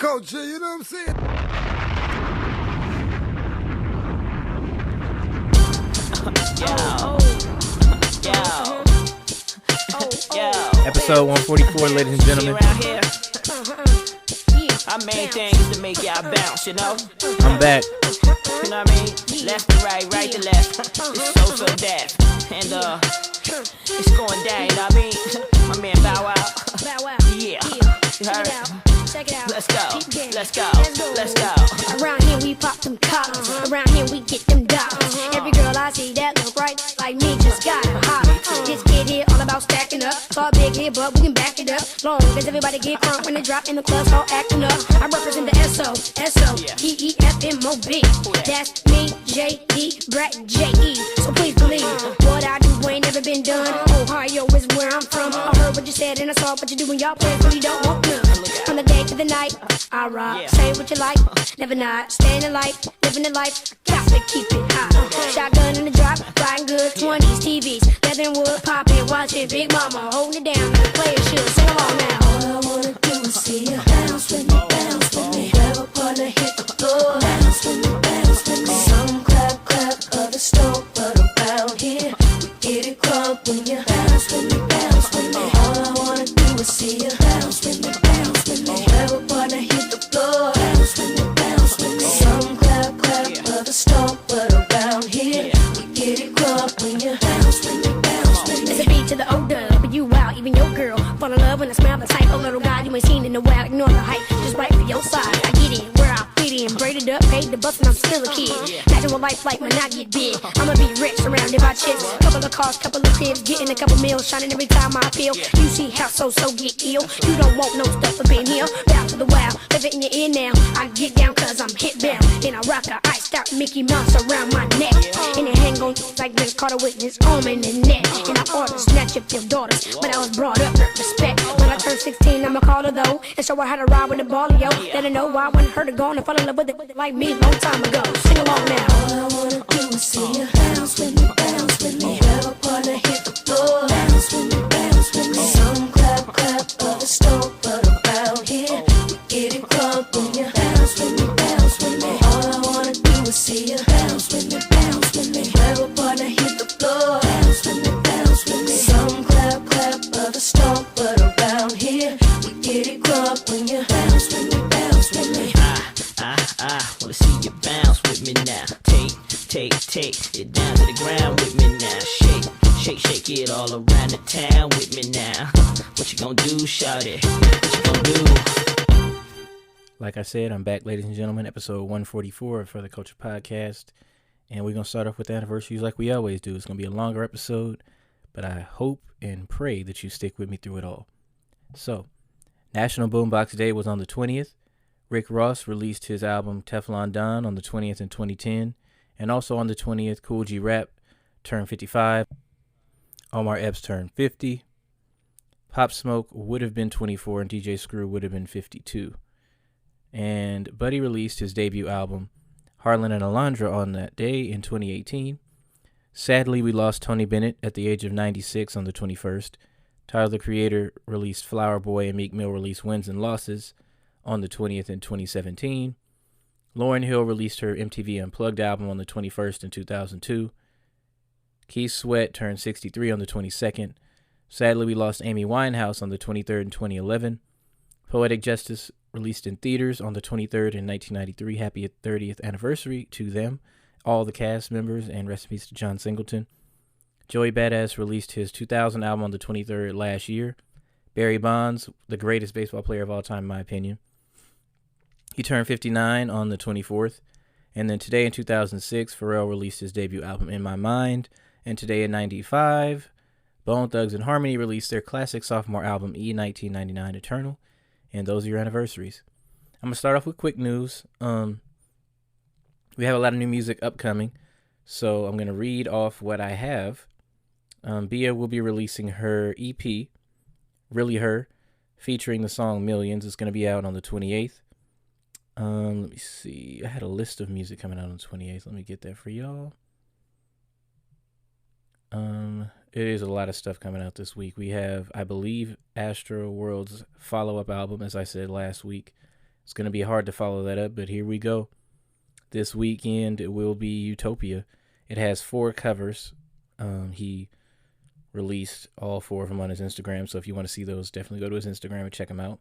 culture, you know what I'm saying? Episode 144, ladies and gentlemen. I made things to make y'all bounce, you know? I'm back. You know what I mean? Left to right, right to left. It's so that. And it's going down, you know what I mean? My man Bow Wow. Yeah. You heard? Check it out. Let's go. Let's go. Let's go. Around here we pop them collars. Around here we get them dollars. Every girl I see that look right like me just got a holler. This kid here all about stacking up. Thought big here, but we can back it up. Long as everybody get crunk when they drop in the club, start acting up. I represent the S-O-S-O-E-E-F-M-O-B. That's me, J-D, Brat, J-E. So please believe what I do ain't never been done. Ohio is where I'm from. I heard what you said and I saw what you do when y'all play, but you don't want none. From the day to the night, I rock. Say what you like, never not. Staying in life, living the life. Got to keep it hot. Shotgun in the drop, riding good. 20s, TVs, leather and wood, popping, watching Big Mama, holding it down. Play it, should sing along now. All I wanna do is see you bounce with me, bounce with me. Grab a partner, hit the floor, bounce with me, bounce with me. Some clap, clap, others stomp, but around here we get it crunk when you bounce with me, bounce with me. All I wanna do is see you bounce with me, bounce with me. Grab a partner, hit the floor, bounce with me, bounce with me. Some clap, clap, others stomp, but around here we get it crunk when you bounce with me, bounce with me. It's a beat to the old dub, but you out, even your girl. Fall in love when I smell the type of little guy you ain't seen in a while. Ignore the hype, just right for your side. I get it, where I fit in, braided up, paid the bus, and I'm still a kid. Natural life like when I get big. I'ma be rich, surrounded by chicks. Couple of cars, couple of cribs, getting a couple meals, shining every time I feel. You see how so get ill. You don't want no stuff up in here. Bow to the wow, live it in your ear now. I get down cause I'm hit bound. And I rock a iced out Mickey Mouse around my neck. And it hang on like Vince Carter with his arm in the neck. And I ought to snatch up your daughters, but I was brought up with respect. When I turn 16, I'ma call her though, and show her how to ride with the ball, yo. Let her know why I want her to go and fall in love with it like me a long time ago. Sing along now. All I wanna do is see you bounce with me, bounce with me. Grab a partner, hit the floor, bounce with me, bounce with me. Some clap, clap, others stomp, but around here we get it crunk when you bounce with me, bounce with me. All I wanna do is see you bounce with me, bounce with me. Grab a partner, hit the floor, bounce with me, bounce with me. Some clap, clap, others stomp, but around here we get it crunk when you bounce with me, bounce with me. I wanna see you bounce with me now. Take it down to the ground with me now. Shake it all around the town with me now. What you gonna do, shawty? What you gonna do? Like I said, I'm back, ladies and gentlemen. Episode 144 for the Culture Podcast. And we're going to start off with the anniversaries like we always do. It's going to be a longer episode, but I hope and pray that you stick with me through it all. So, National Boombox Day was on the 20th. Rick Ross released his album Teflon Don on the 20th in 2010. And also on the 20th, Cool G Rap turned 55. Omar Epps turned 50. Pop Smoke would have been 24 and DJ Screw would have been 52. And Buddy released his debut album, Harlan and Alondra, on that day in 2018. Sadly, we lost Tony Bennett at the age of 96 on the 21st. Tyler, the Creator, released Flower Boy, and Meek Mill released Wins and Losses on the 20th in 2017. Lauryn Hill released her MTV Unplugged album on the 21st in 2002. Keith Sweat turned 63 on the 22nd. Sadly, we lost Amy Winehouse on the 23rd in 2011. Poetic Justice released in theaters on the 23rd in 1993. Happy 30th anniversary to them, all the cast members, and rest in peace to John Singleton. Joey Badass released his 2000 album on the 23rd last year. Barry Bonds, the greatest baseball player of all time, in my opinion. He turned 59 on the 24th. And then today in 2006, Pharrell released his debut album, In My Mind. And today in 95, Bone Thugs and Harmony released their classic sophomore album, E1999 Eternal. And those are your anniversaries. I'm going to start off with quick news. We have a lot of new music upcoming. So I'm going to read off what I have. Bia will be releasing her EP, Really Her, featuring the song Millions. It's going to be out on the 28th. Let me see. I had a list of music coming out on the 28th. Let me get that for y'all. It is a lot of stuff coming out this week. We have, I believe, Astro World's follow-up album, as I said last week. It's going to be hard to follow that up, but here we go. This weekend, it will be Utopia. It has 4 covers. He released all 4 of them on his Instagram, so if you want to see those, definitely go to his Instagram and check them out.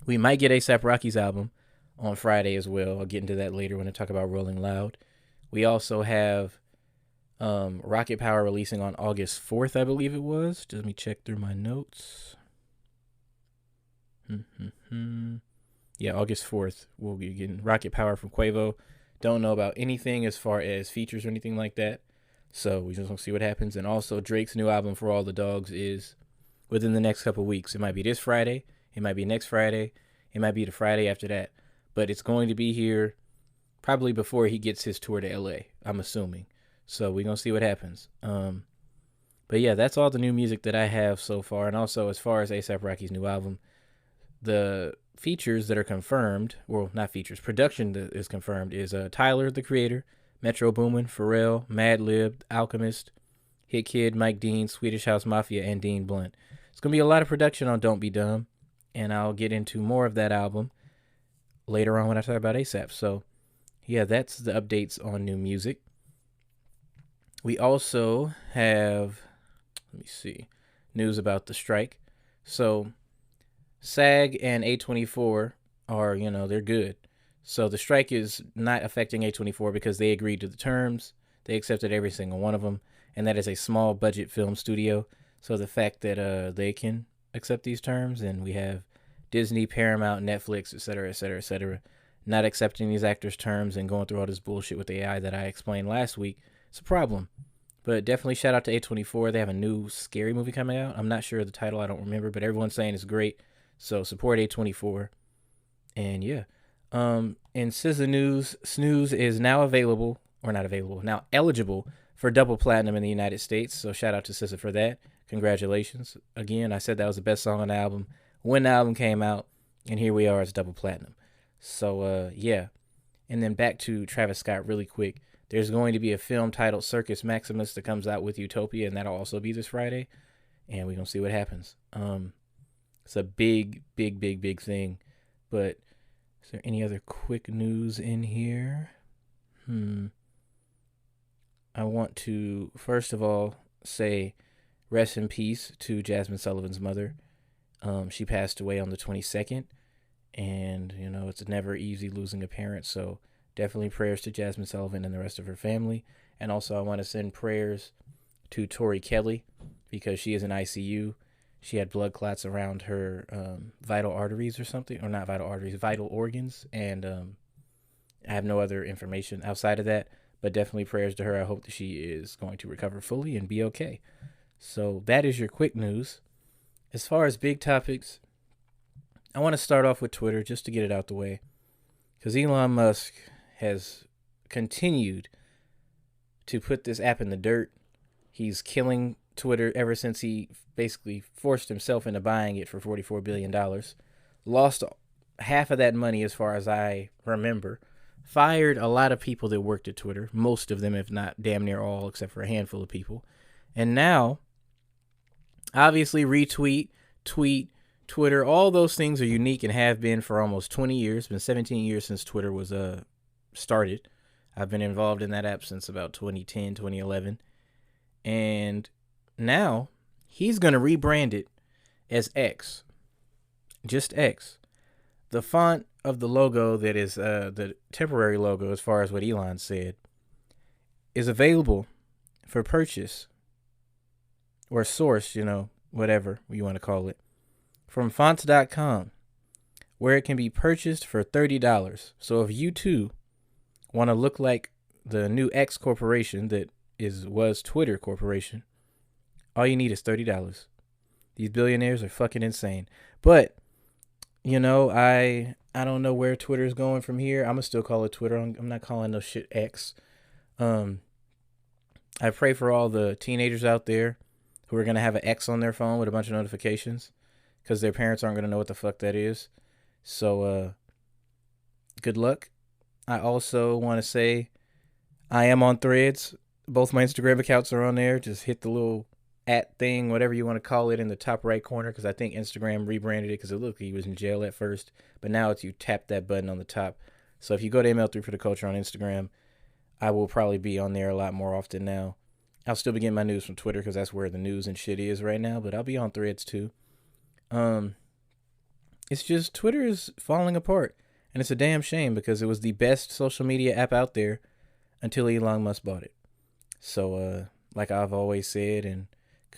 We might get A$AP Rocky's album on Friday as well. I'll get into that later when I talk about Rolling Loud. We also have Rocket Power releasing on August 4th, I believe it was. Just let me check through my notes. Yeah, August 4th, we'll be getting Rocket Power from Quavo. Don't know about anything as far as features or anything like that. So we just want to see what happens. And also, Drake's new album, For All the Dogs, is within the next couple weeks. It might be this Friday. It might be next Friday. It might be the Friday after that. But it's going to be here probably before he gets his tour to LA, I'm assuming. So we're going to see what happens. But yeah, that's all the new music that I have so far. And also, as far as A$AP Rocky's new album, the features that are confirmed, well, not features, production that is confirmed is Tyler, the Creator, Metro Boomin, Pharrell, Madlib, Alchemist, Hit Kid, Mike Dean, Swedish House Mafia, and Dean Blunt. It's going to be a lot of production on Don't Be Dumb, and I'll get into more of that album later on when I talk about A$AP. So, yeah, that's the updates on new music. We also have, let me see, news about the strike. So, SAG and A24 are, they're good. So the strike is not affecting A24 because they agreed to the terms. They accepted every single one of them. And that is a small budget film studio. So the fact that they can accept these terms, and we have Disney, Paramount, Netflix, etc., not accepting these actors' terms and going through all this bullshit with AI that I explained last week, it's a problem. But definitely shout out to A24. They have a new scary movie coming out. I'm not sure of the title. I don't remember, but everyone's saying it's great. So support A24. And yeah. In SZA news, Snooze is now now eligible for double platinum in the United States. So shout out to SZA for that. Congratulations. Again, I said that was the best song on the album when the album came out. And here we are, it's double platinum. So yeah. And then back to Travis Scott really quick. There's going to be a film titled Circus Maximus that comes out with Utopia, and that'll also be this Friday. And we're going to see what happens. It's a big thing. But is there any other quick news in here? I want to, first of all, say rest in peace to Jasmine Sullivan's mother. She passed away on the 22nd. And, it's never easy losing a parent. So definitely prayers to Jasmine Sullivan and the rest of her family. And also I want to send prayers to Tori Kelly because she is in ICU. She had blood clots around her vital arteries or something, or not vital arteries, vital organs. And I have no other information outside of that, but definitely prayers to her. I hope that she is going to recover fully and be okay. So that is your quick news. As far as big topics, I want to start off with Twitter just to get it out the way, because Elon Musk has continued to put this app in the dirt. He's killing Twitter ever since he basically forced himself into buying it for $44 billion. Lost half of that money as far as I remember. Fired a lot of people that worked at Twitter. Most of them, if not damn near all, except for a handful of people. And now, obviously, retweet, tweet, Twitter, all those things are unique and have been for almost 20 years. It's been 17 years since Twitter was started. I've been involved in that app since about 2010, 2011. And now he's going to rebrand it as X. Just X. The font of the logo that is the temporary logo, as far as what Elon said, is available for purchase or source, whatever you want to call it, from fonts.com, where it can be purchased for $30. So if you too want to look like the new X corporation that was Twitter Corporation, all you need is $30. These billionaires are fucking insane. But, I don't know where Twitter is going from here. I'm going to still call it Twitter. I'm not calling no shit X. I pray for all the teenagers out there who are going to have an X on their phone with a bunch of notifications because their parents aren't going to know what the fuck that is. So, good luck. I also want to say I am on Threads. Both my Instagram accounts are on there. Just hit the little at thing, whatever you want to call it, in the top right corner, because I think Instagram rebranded it because it looked like he was in jail at first, but now it's you tap that button on the top. So if you go to ML3 for the Culture on Instagram, I will probably be on there a lot more often now. I'll still be getting my news from Twitter because that's where the news and shit is right now, but I'll be on Threads too. It's just Twitter is falling apart, and it's a damn shame because it was the best social media app out there until Elon Musk bought it. So, like I've always said and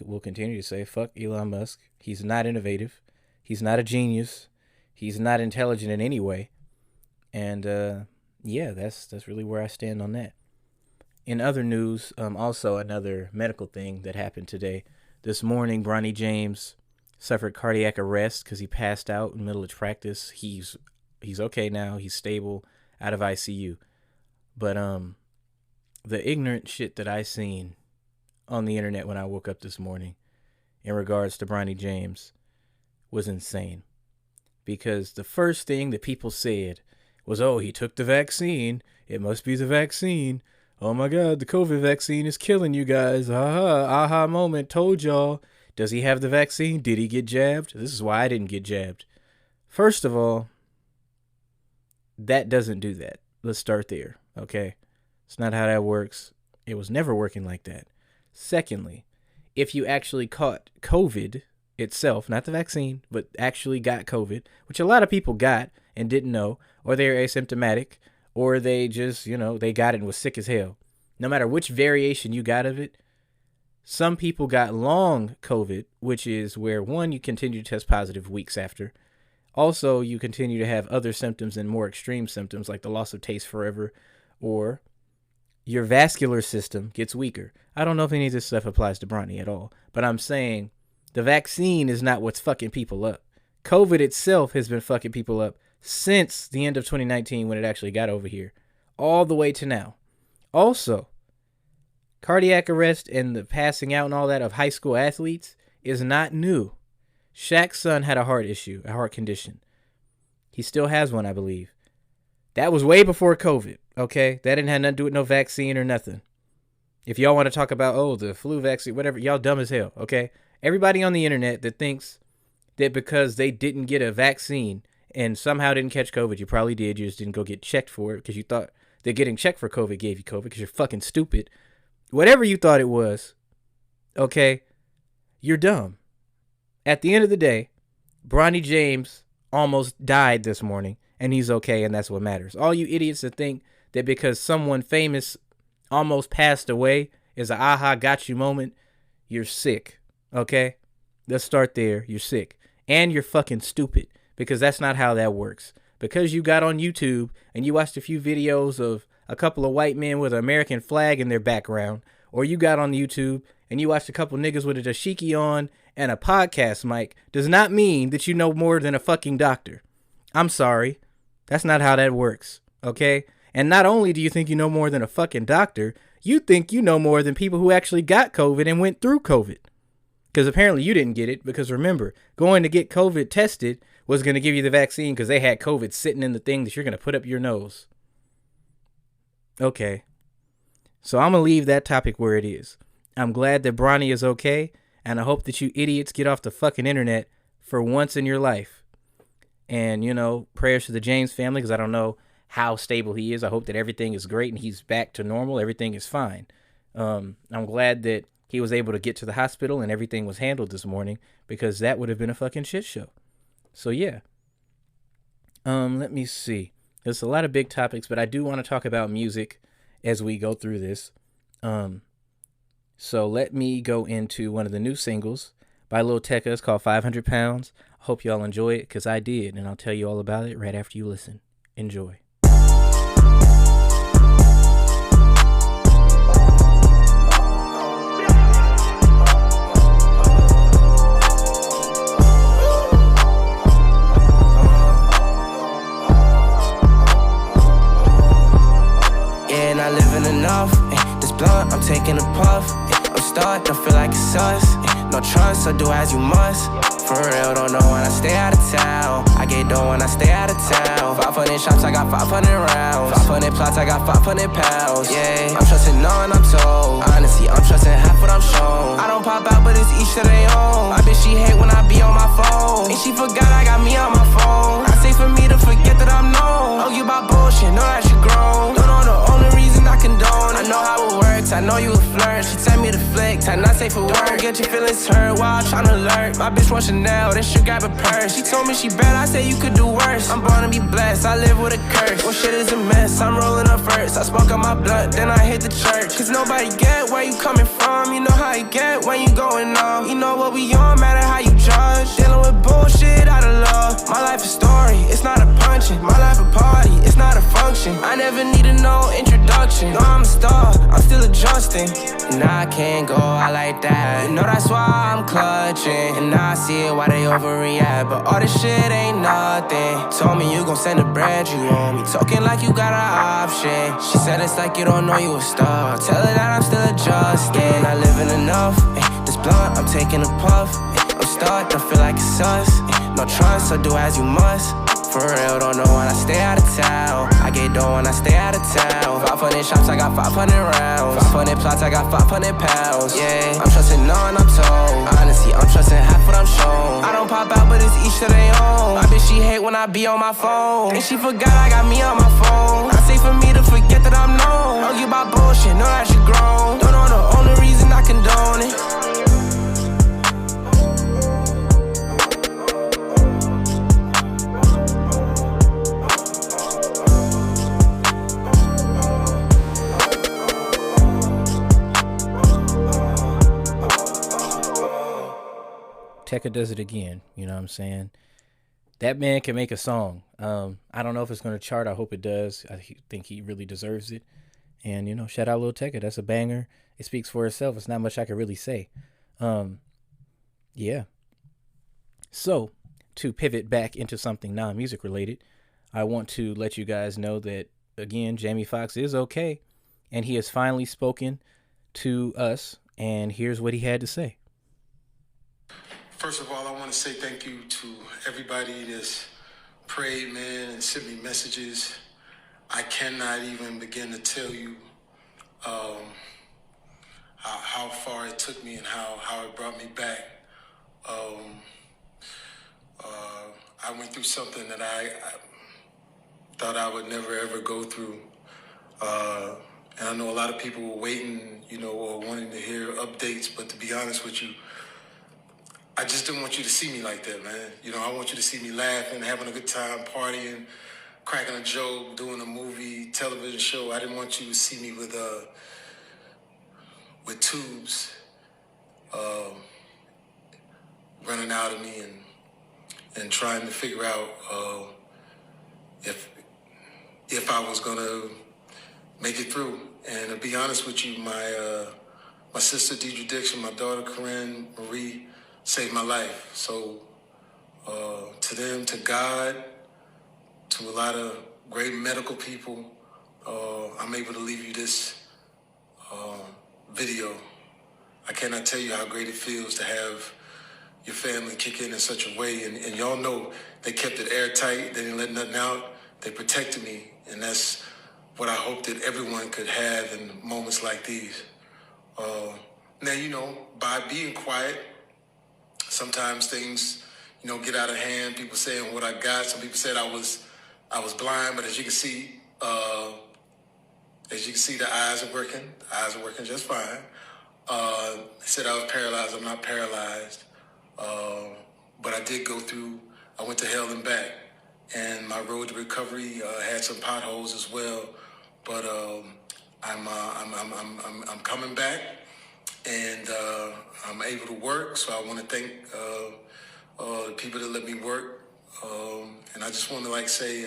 will continue to say, fuck Elon Musk. He's not innovative. He's not a genius. He's not intelligent in any way. And yeah, that's really where I stand on that. In other news, also another medical thing that happened today. This morning, Bronny James suffered cardiac arrest because he passed out in the middle of practice. He's okay now. He's stable, out of ICU. But the ignorant shit that I seen on the internet when I woke up this morning in regards to Bronny James was insane. Because the first thing that people said was, oh, he took the vaccine. It must be the vaccine. Oh my God, the COVID vaccine is killing you guys. Aha moment, told y'all. Does he have the vaccine? Did he get jabbed? This is why I didn't get jabbed. First of all, that doesn't do that. Let's start there, okay? It's not how that works. It was never working like that. Secondly, if you actually caught COVID itself, not the vaccine, but actually got COVID, which a lot of people got and didn't know, or they're asymptomatic, or they just, they got it and was sick as hell. No matter which variation you got of it, some people got long COVID, which is where, one, you continue to test positive weeks after. Also, you continue to have other symptoms and more extreme symptoms like the loss of taste forever, or your vascular system gets weaker. I don't know if any of this stuff applies to Bronny at all, but I'm saying the vaccine is not what's fucking people up. COVID itself has been fucking people up since the end of 2019 when it actually got over here, all the way to now. Also, cardiac arrest and the passing out and all that of high school athletes is not new. Shaq's son had a heart issue, a heart condition. He still has one, I believe. That was way before COVID, okay? That didn't have nothing to do with no vaccine or nothing. If y'all want to talk about, the flu vaccine, whatever, y'all dumb as hell, okay? Everybody on the internet that thinks that because they didn't get a vaccine and somehow didn't catch COVID, you probably did, you just didn't go get checked for it because you thought that getting checked for COVID gave you COVID because you're fucking stupid. Whatever you thought it was, okay, you're dumb. At the end of the day, Bronny James almost died this morning, and he's okay, and that's what matters. All you idiots that think that because someone famous almost passed away is a aha got you moment, you're sick, okay? Let's start there. You're sick. And you're fucking stupid, because that's not how that works. Because you got on YouTube and you watched a few videos of a couple of white men with an American flag in their background, or you got on YouTube and you watched a couple niggas with a dashiki on and a podcast mic, does not mean that you know more than a fucking doctor. I'm sorry. That's not how that works, okay? And not only do you think you know more than a fucking doctor, you think you know more than people who actually got COVID and went through COVID. Because apparently you didn't get it, because remember, going to get COVID tested was going to give you the vaccine because they had COVID sitting in the thing that you're going to put up your nose. Okay. So I'm going to leave that topic where it is. I'm glad that Bronny is okay, and I hope that you idiots get off the fucking internet for once in your life. And, prayers to the James family, because I don't know how stable he is. I hope that everything is great and he's back to normal. Everything is fine. I'm glad that he was able to get to the hospital and everything was handled this morning, because that would have been a fucking shit show. So, yeah. Let me see. There's a lot of big topics, but I do want to talk about music as we go through this. So let me go into one of the new singles by Lil Tecca. It's called 500 Pounds. I hope y'all enjoy it, because I did, and I'll tell you all about it right after you listen. Enjoy. Blunt, I'm taking a puff. I'm stuck, don't feel like it's us. No trust, so do as you must. For real, don't know when I stay out of town. I get dough when I stay out of town. 500 shots, I got 500 rounds. 500 plots, I got 500 pounds. Yeah, I'm trusting none, I'm told. Honestly, I'm trusting half what I'm shown. I don't pop out, but it's each to their own. I bet she hate when I be on my phone. And she forgot I got me on my phone. I say for me to forget that I'm known. Argue about bullshit, know that she grown. Don't know the only reason I condone. I know how it works, I know you a flirt. She tell me to flick, time not safe for work. Don't get your feelings hurt while I'm tryna alert. My bitch want Chanel, then she grab a purse. She told me she bad, I say you could do worse. I'm born to be blessed, I live with a curse. Well, shit is a mess, I'm rolling up first. I smoke on my blunt, then I hit the church. Cause nobody get where you coming from. You know how you get when you going off. You know what we on, matter how you judge. Dealing with bullshit out of love. My life a story, it's not a punching. My life a party, it's not a function. I never needed no introduction. No, I'm a star, I'm still adjusting. And I can't go out like that. You know that's why I'm clutching. And I see it why they overreact. But all this shit ain't nothing. Told me you gon' send the bread, you owe me. Talking like you got an option. She said it's like you don't know you a star. Tell her that I'm still adjusting. Not living enough. This blunt, I'm taking a puff. I'm stuck, don't feel like it's sus. No trust, so do as you must. For real, don't know when I stay out of town. I get dough when I stay out of town. 500 shots, I got 500 rounds. 500 plots, I got 500 pounds. Yeah, I'm trusting none, I'm told. Honestly, I'm trusting half what I'm shown. I don't pop out, but it's each to their own. I bet she hate when I be on my phone. And she forgot I got me on my phone. I say for me to forget that I'm known. Argue about bullshit, know that she grown. Don't know the only reason I condone it. Tecca does it again. You know what I'm saying? That man can make a song. I don't know if it's going to chart. I hope it does. I think he really deserves it. And, you know, shout out Lil Tecca. That's a banger. It speaks for itself. It's not much I can really say. Yeah. So, to pivot back into something non-music related, I want to let you guys know that, again, Jamie Foxx is okay. And he has finally spoken to us. And here's what he had to say. First of all, I want to say thank you to everybody that's prayed, man, and sent me messages. I cannot even begin to tell you how far it took me and how it brought me back. I went through something that I thought I would never, ever go through. And I know a lot of people were waiting, you know, or wanting to hear updates, but to be honest with you, I just didn't want you to see me like that, man. You know, I want you to see me laughing, having a good time, partying, cracking a joke, doing a movie, television show. I didn't want you to see me with tubes running out of me and trying to figure out if I was gonna make it through. And to be honest with you, my sister Deidre Dixon, my daughter Corinne Marie saved my life. So to them, to God, to a lot of great medical people, I'm able to leave you this video. I cannot tell you how great it feels to have your family kick in such a way. And y'all know they kept it airtight. They didn't let nothing out. They protected me. And that's what I hope that everyone could have in moments like these. Now, you know, by being quiet, sometimes things, you know, get out of hand. People saying what I got. Some people said I was blind, but as you can see, the eyes are working. The eyes are working just fine. They said I was paralyzed. I'm not paralyzed. But I did go through, I went to hell and back. And my road to recovery had some potholes as well. But I'm coming back, and I'm able to work. So I want to thank the people that let me work. And I just want to say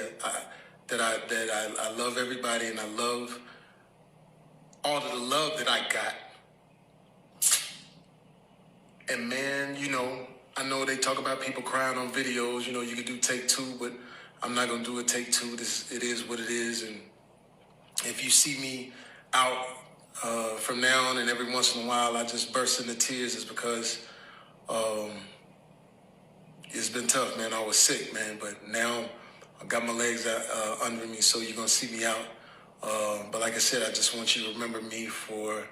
that I love everybody, and I love all of the love that I got. And man, you know, I know they talk about people crying on videos. You know, you can do take two, but I'm not gonna do a take two. It is what it is. And if you see me out from now on and every once in a while I just burst into tears, is because it's been tough, man. I was sick, man, but now I got my legs under me, so you're gonna see me out. But like I said, I just want you to remember me for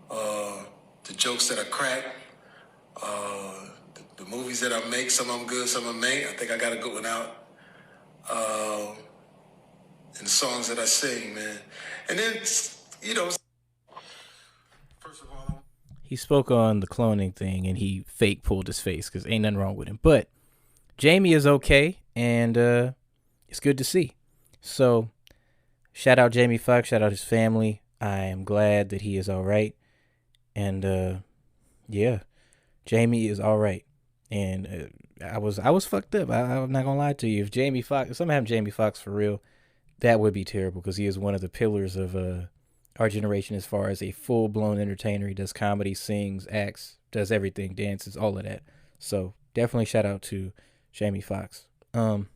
the jokes that I crack, the movies that I make. Some of them good, some of them ain't. I think I got a good one out. And the songs that I sing, man. And then, you know, first of all, he spoke on the cloning thing and he fake pulled his face because ain't nothing wrong with him. But Jamie is okay, and it's good to see. So shout out Jamie Foxx, shout out his family. I am glad that he is all right. And yeah, Jamie is all right. And I was fucked up. I'm not gonna lie to you. If something happened to Jamie Foxx for real, that would be terrible because he is one of the pillars of our generation as far as a full-blown entertainer. He does comedy, sings, acts, does everything, dances, all of that. So definitely shout out to Jamie Foxx. In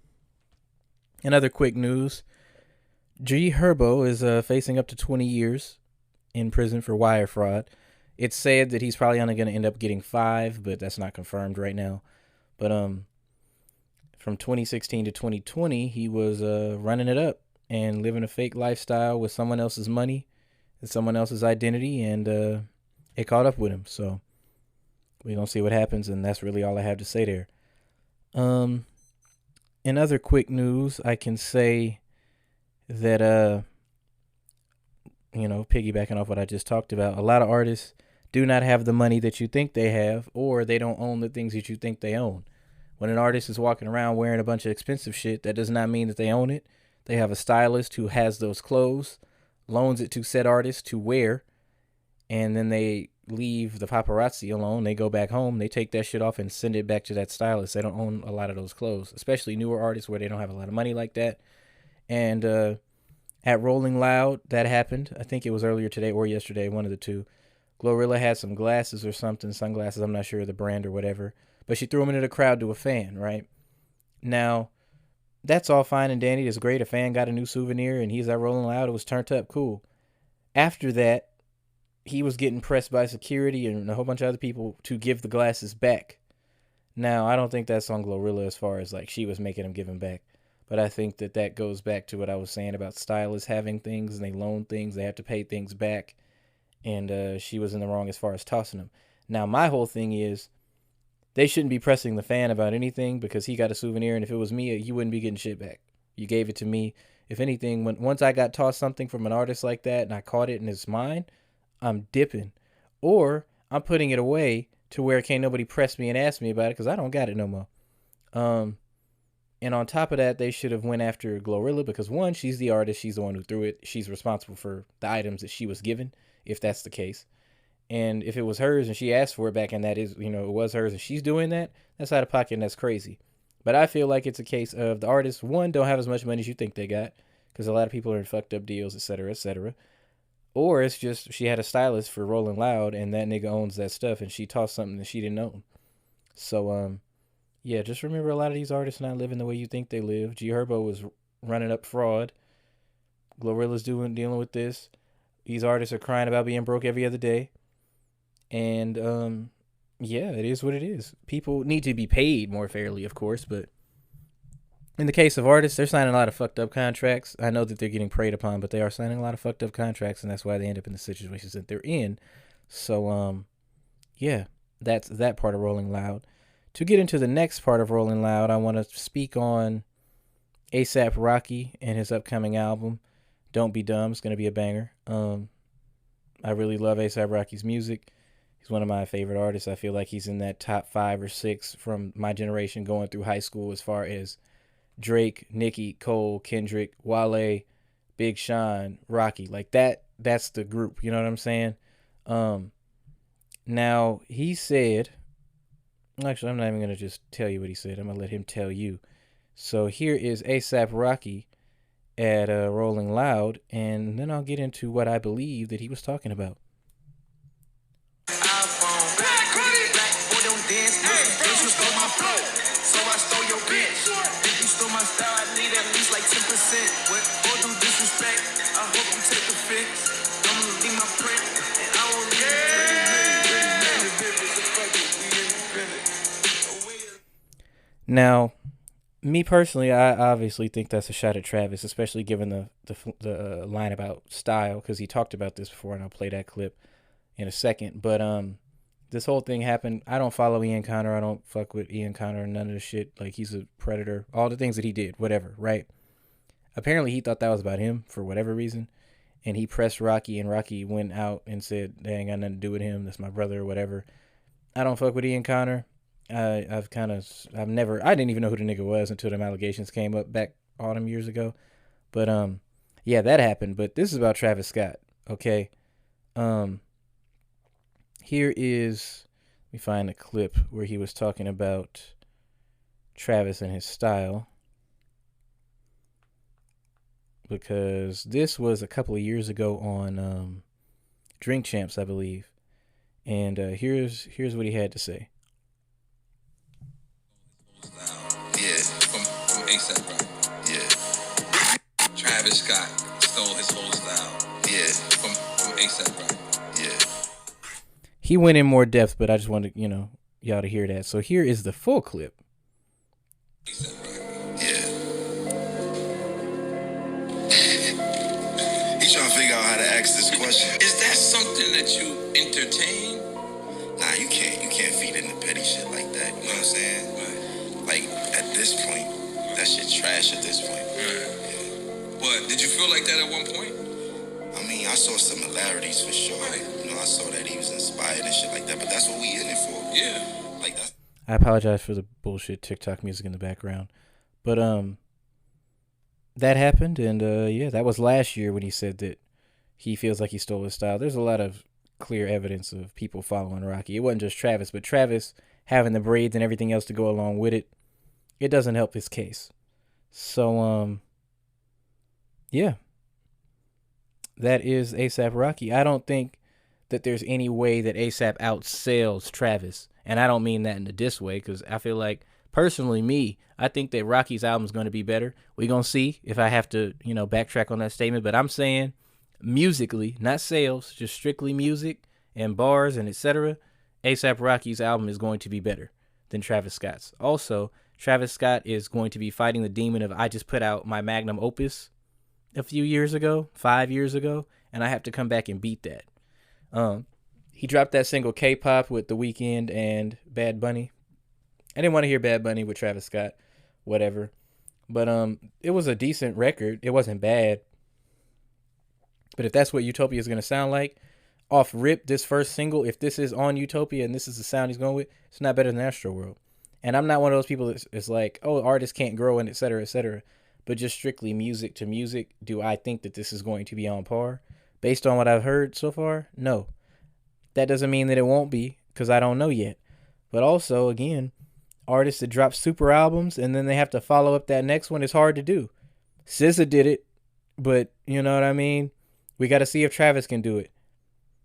other quick news, G Herbo is facing up to 20 years in prison for wire fraud. It's said that he's probably only going to end up getting 5, but that's not confirmed right now. But from 2016 to 2020, he was running it up and living a fake lifestyle with someone else's money and someone else's identity, and it caught up with him. So we're going to see what happens, and that's really all I have to say there. In other quick news, I can say that, piggybacking off what I just talked about, a lot of artists do not have the money that you think they have, or they don't own the things that you think they own. When an artist is walking around wearing a bunch of expensive shit, that does not mean that they own it. They have a stylist who has those clothes, loans it to said artist to wear, and then they leave the paparazzi alone. They go back home, they take that shit off and send it back to that stylist. They don't own a lot of those clothes, especially newer artists where they don't have a lot of money like that. And at Rolling Loud, that happened. I think it was earlier today or yesterday, one of the two. Glorilla had some glasses or something, sunglasses, I'm not sure the brand or whatever, but she threw them into the crowd to a fan, right? Now, that's all fine and dandy. It's great. A fan got a new souvenir and he's at Rolling Loud. It was turned up. Cool. After that, he was getting pressed by security and a whole bunch of other people to give the glasses back. Now, I don't think that's on Glorilla as far as like she was making him give them back. But I think that goes back to what I was saying about stylists having things and they loan things. They have to pay things back. And she was in the wrong as far as tossing them. Now, my whole thing is they shouldn't be pressing the fan about anything because he got a souvenir. And if it was me, you wouldn't be getting shit back. You gave it to me. If anything, once I got tossed something from an artist like that and I caught it and it's mine, I'm dipping. Or I'm putting it away to where can't nobody press me and ask me about it because I don't got it no more. And on top of that, they should have went after Glorilla because, one, she's the artist. She's the one who threw it. She's responsible for the items that she was given, if that's the case. And if it was hers and she asked for it back and that is, it was hers and she's doing that, that's out of pocket and that's crazy. But I feel like it's a case of the artists, one, don't have as much money as you think they got because a lot of people are in fucked up deals, et cetera, et cetera. Or it's just she had a stylist for Rolling Loud and that nigga owns that stuff and she tossed something that she didn't own. So, yeah, just remember a lot of these artists not living the way you think they live. G Herbo was running up fraud. Glorilla's dealing with this. These artists are crying about being broke every other day. And, yeah, it is what it is. People need to be paid more fairly, of course, but in the case of artists, they're signing a lot of fucked up contracts. I know that they're getting preyed upon, but they are signing a lot of fucked up contracts, and that's why they end up in the situations that they're in. So, yeah, that's that part of Rolling Loud. To get into the next part of Rolling Loud, I want to speak on A$AP Rocky and his upcoming album, Don't Be Dumb. It's going to be a banger. I really love A$AP Rocky's music. He's one of my favorite artists. I feel like he's in that top 5 or 6 from my generation going through high school as far as Drake, Nicki, Cole, Kendrick, Wale, Big Sean, Rocky. Like that's the group. You know what I'm saying? Now, he said... Actually, I'm not even going to just tell you what he said. I'm going to let him tell you. So here is A$AP Rocky at Rolling Loud, and then I'll get into what I believe that he was talking about. Now, me personally, I obviously think that's a shot at Travis, especially given the line about style, because he talked about this before, and I'll play that clip in a second. But this whole thing happened. I don't follow Ian Connor. I don't fuck with Ian Connor. None of the shit. Like, he's a predator. All the things that he did, whatever, right? Apparently, he thought that was about him for whatever reason, and he pressed Rocky, and Rocky went out and said, "They ain't got nothing to do with him. That's my brother," or whatever. I don't fuck with Ian Connor. I didn't even know who the nigga was until them allegations came up back all them years ago. But yeah, that happened. But this is about Travis Scott, okay? Here is, let me find a clip where he was talking about Travis and his style, because this was a couple of years ago on Drink Champs, I believe. And here's what he had to say. Yeah, from ASAP, right? Yeah. Travis Scott stole his whole style. Yeah, from ASAP, right? Yeah. He went in more depth, but I just wanted, y'all to hear that. So here is the full clip. ASAP, right? Yeah. He's trying to figure out how to ask this question. Is that something that you entertain? Nah, you can't feed into petty shit like that. You know what I'm saying? Right. Like, at this point, that shit trash at this point. Right. Yeah. But did you feel like that at one point? I mean, I saw similarities for sure. Right. I saw that he was inspired and shit like that, but that's what we in it for. Yeah. Like that. I apologize for the bullshit TikTok music in the background. But that happened, and yeah, that was last year when he said that he feels like he stole his style. There's a lot of clear evidence of people following Rocky. It wasn't just Travis, but Travis having the braids and everything else to go along with it, it doesn't help his case. So yeah, that is ASAP Rocky. I don't think that there's any way that ASAP outsells Travis, and I don't mean that in a diss way, because I feel like, personally, I think that Rocky's album is going to be better. We're going to see if I have to, backtrack on that statement, but I'm saying musically, not sales, just strictly music and bars and etc., ASAP Rocky's album is going to be better than Travis Scott's. Also, Travis Scott is going to be fighting the demon of, I just put out my magnum opus a few years ago, 5 years ago, and I have to come back and beat that. He dropped that single K-Pop with The Weeknd and Bad Bunny. I didn't want to hear Bad Bunny with Travis Scott, whatever. But it was a decent record. It wasn't bad. But if that's what Utopia is going to sound like, off rip, this first single, if this is on Utopia and this is the sound he's going with, it's not better than Astroworld. And I'm not one of those people that's like, oh, artists can't grow and et cetera, et cetera. But just strictly music to music, do I think that this is going to be on par? Based on what I've heard so far, no. That doesn't mean that it won't be, because I don't know yet. But also, again, artists that drop super albums and then they have to follow up that next one is hard to do. SZA did it, but you know what I mean? We got to see if Travis can do it.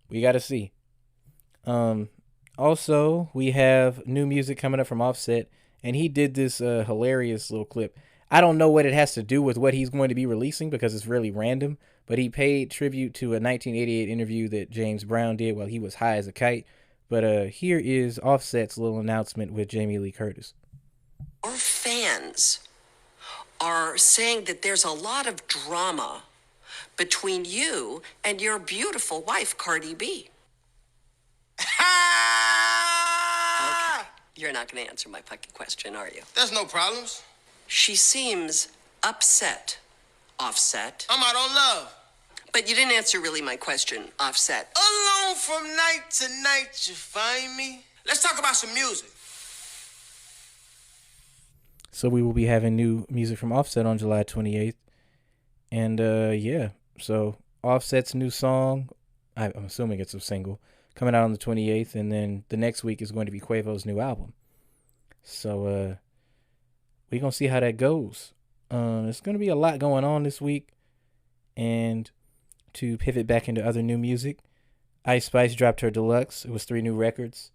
We got to see. Also, we have new music coming up from Offset, and he did this hilarious little clip. I don't know what it has to do with what he's going to be releasing because it's really random, but he paid tribute to a 1988 interview that James Brown did while he was high as a kite. But here is Offset's little announcement with Jamie Lee Curtis. Our fans are saying that there's a lot of drama between you and your beautiful wife, Cardi B. Okay. You're not going to answer my fucking question, are you? There's no problems. She seems upset, Offset. I'm out on love. But you didn't answer really my question, Offset. Alone from night to night you find me. Let's talk about some music. So we will be having new music from Offset on July 28th. And yeah, so Offset's new song, I'm assuming it's a single, coming out on the 28th. And then the next week is going to be Quavo's new album. So we're going to see how that goes. There's going to be a lot going on this week. And to pivot back into other new music, Ice Spice dropped her deluxe. It was 3 new records.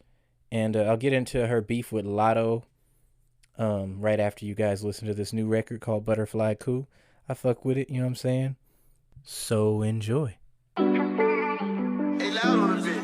And I'll get into her beef with Lotto right after you guys listen to this new record called Butterfly Coup. I fuck with it, you know what I'm saying? So enjoy. Hey, loud on the bit.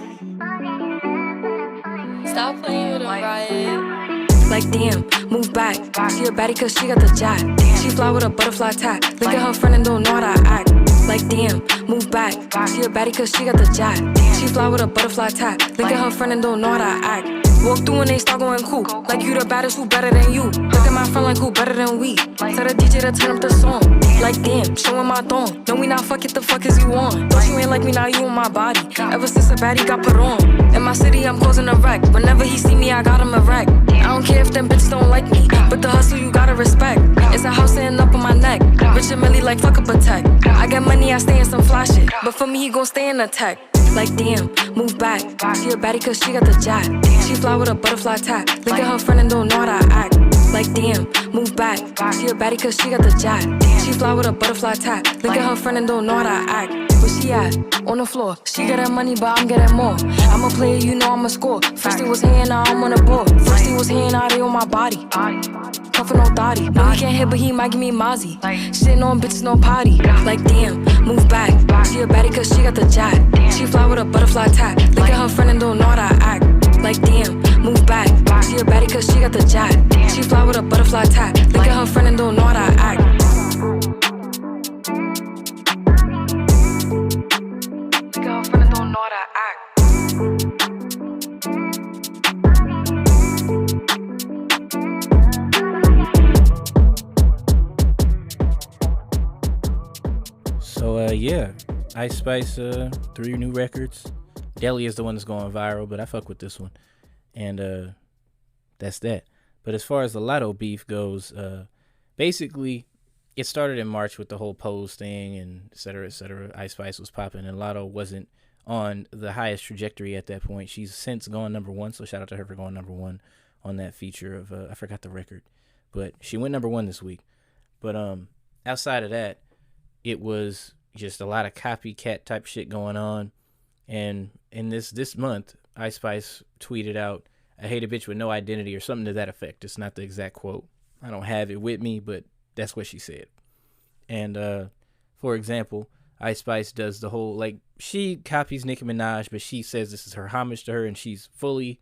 Stop playing with him, Riot. Like damn, move back. She a baddie cause she got the jack. She fly with a butterfly tat. Look at her friend and don't know how to act. Like damn, move back. She a baddie cause she got the jack. She fly with a butterfly tat. Look at her friend and don't know how to act. Walk through and they start going cool. Like you the baddest, who better than you? Look at my friend like who better than we? Tell the DJ to turn up the song. Like damn, showing my thong. No, we not fuck it, the fuck is you on? Thought you ain't like me, now you on my body. Ever since a baddie got put on. In my city, I'm causing a wreck. Whenever he see me, I got him a wreck. I don't care if them bitches don't like me, but the hustle you gotta respect. It's a house sitting up on my neck. Rich and Millie like fuck up a tech. I get money, I stay in some fly shit, but for me, he gon' stay in the tech. Like damn, move back. She a baddie cause she got the jack. She fly with a butterfly tat. Look at her friend and don't know how to act. Like damn, move back. She a baddie cause she got the jack. She fly with a butterfly tat. Look at her friend and don't know how to act. Where she at? On the floor. She getting money but I'm getting more. I'm a player, you know I'm a score. First he was here, now I'm on the board. First he was here, now they on my body. Cuffin' no thotty. No, he can't hit but he might give me mozzie. Shitting on bitches, no potty. Like damn, move back. She a baddie cause she got the jack. She fly with a butterfly tat. Look at her friend and don't know how to act. Like damn, move back. She a baddie cause she got the jack. She fly with a butterfly tat. Look at her friend and don't know how to act. Look at her friend and don't know how to act. So yeah, Ice Spice 3 new records. Deli is the one that's going viral, but I fuck with this one. And that's that. But as far as the Lotto beef goes, basically it started in March with the whole Pose thing and et cetera, et cetera. Ice Spice was popping and Lotto wasn't on the highest trajectory at that point. She's since gone #1, so shout out to her for going #1 on that feature of I forgot the record, but she went #1 this week. But outside of that, it was just a lot of copycat type shit going on. And in this month, Ice Spice tweeted out, "I hate a bitch with no identity," or something to that effect. It's not the exact quote. I don't have it with me, but that's what she said. And for example, Ice Spice does the whole, like, she copies Nicki Minaj, but she says this is her homage to her, and she's fully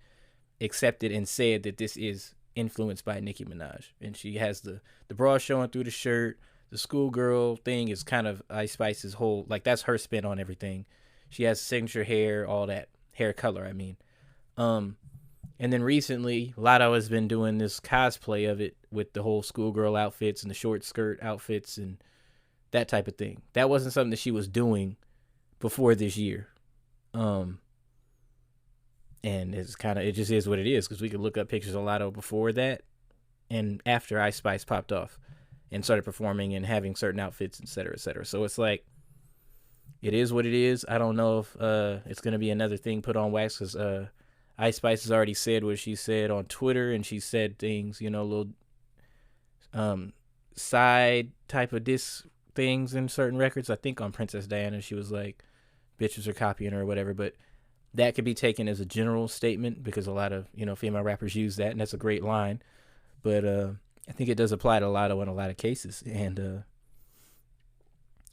accepted and said that this is influenced by Nicki Minaj. And she has the bra showing through the shirt. The schoolgirl thing is kind of Ice Spice's whole, like, that's her spin on everything. She has signature hair, all that hair color, I mean. And then recently, Lotto has been doing this cosplay of it with the whole schoolgirl outfits and the short skirt outfits and that type of thing. That wasn't something that she was doing before this year. And it's kind of, it just is what it is, because we could look up pictures of Lotto before that and after Ice Spice popped off and started performing and having certain outfits, et cetera, et cetera. So it's like, it is what it is. I don't know if it's going to be another thing put on wax, because Ice Spice has already said what she said on Twitter, and she said things, you know, little side type of diss things in certain records. I think on Princess Diana, she was like, bitches are copying her or whatever, but that could be taken as a general statement because a lot of, you know, female rappers use that, and that's a great line. But I think it does apply to Lotto in a lot of cases, and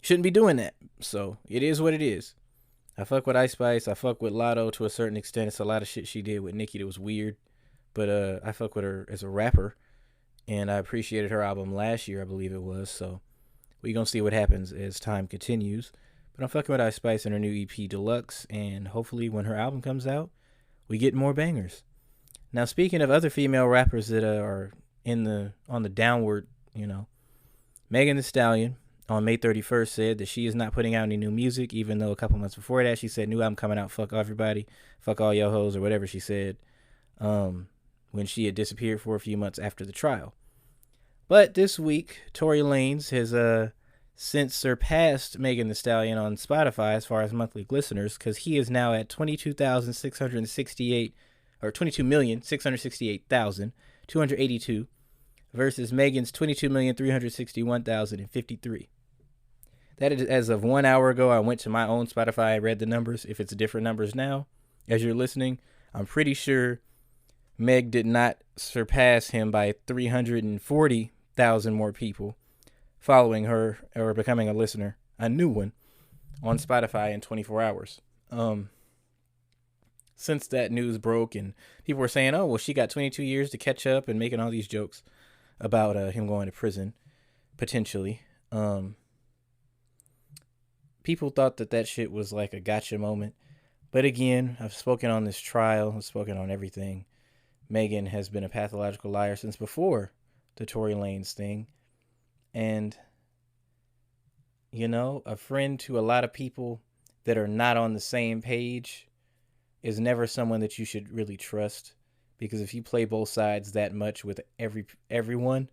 shouldn't be doing that. So it is what it is. I fuck with Ice Spice. I fuck with Lotto to a certain extent. It's a lot of shit she did with Nicki that was weird, but I fuck with her as a rapper, and I appreciated her album last year, I believe it was. So we gonna see what happens as time continues. But I'm fucking with Ice Spice and her new EP Deluxe, and hopefully when her album comes out, we get more bangers. Now, speaking of other female rappers that are on the downward, you know, Megan Thee Stallion on May 31st said that she is not putting out any new music, even though a couple months before that she said new album coming out, fuck everybody, fuck all yo hoes, or whatever she said, when she had disappeared for a few months after the trial. But this week, Tory Lanez has since surpassed Megan Thee Stallion on Spotify as far as monthly listeners, because he is now at 22,668, or 22,668,282 versus Megan's 22,361,053. That is as of 1 hour ago. I went to my own Spotify and read the numbers. If it's different numbers now, as you're listening, I'm pretty sure Meg did not surpass him by 340,000 more people following her or becoming a listener, a new one, on Spotify in 24 hours. So since that news broke and people were saying, oh, well, she got 22 years to catch up and making all these jokes about him going to prison, potentially. People thought that shit was like a gotcha moment. But again, I've spoken on this trial. I've spoken on everything. Megan has been a pathological liar since before the Tory Lanez thing. And, you know, a friend to a lot of people that are not on the same page is never someone that you should really trust, because if you play both sides that much with everyone,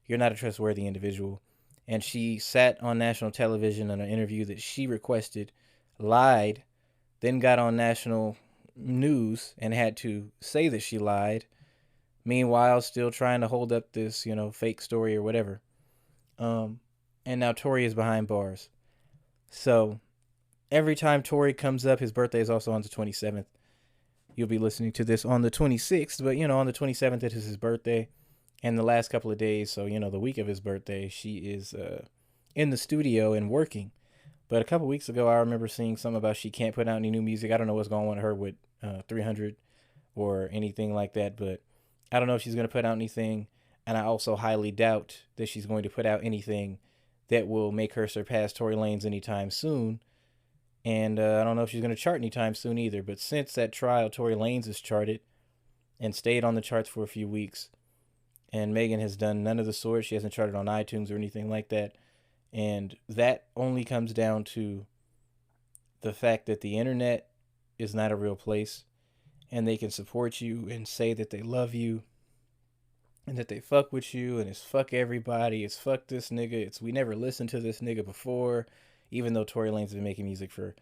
you're not a trustworthy individual. And she sat on national television on an interview that she requested, lied, then got on national news and had to say that she lied, meanwhile still trying to hold up this, you know, fake story or whatever. And now Tory is behind bars. So every time Tory comes up, his birthday is also on the 27th. You'll be listening to this on the 26th, but, you know, on the 27th, it is his birthday. And the last couple of days, so, you know, the week of his birthday, she is in the studio and working. But a couple weeks ago, I remember seeing something about she can't put out any new music. I don't know what's going on with her with 300 or anything like that, but I don't know if she's going to put out anything. And I also highly doubt that she's going to put out anything that will make her surpass Tory Lanez anytime soon. And I don't know if she's going to chart anytime soon either. But since that trial, Tory Lanez has charted and stayed on the charts for a few weeks. And Megan has done none of the sort. She hasn't charted on iTunes or anything like that. And that only comes down to the fact that the internet is not a real place. And they can support you and say that they love you and that they fuck with you. And it's fuck everybody. It's fuck this nigga. It's we never listened to this nigga before. Even though Tory Lanez has been making music for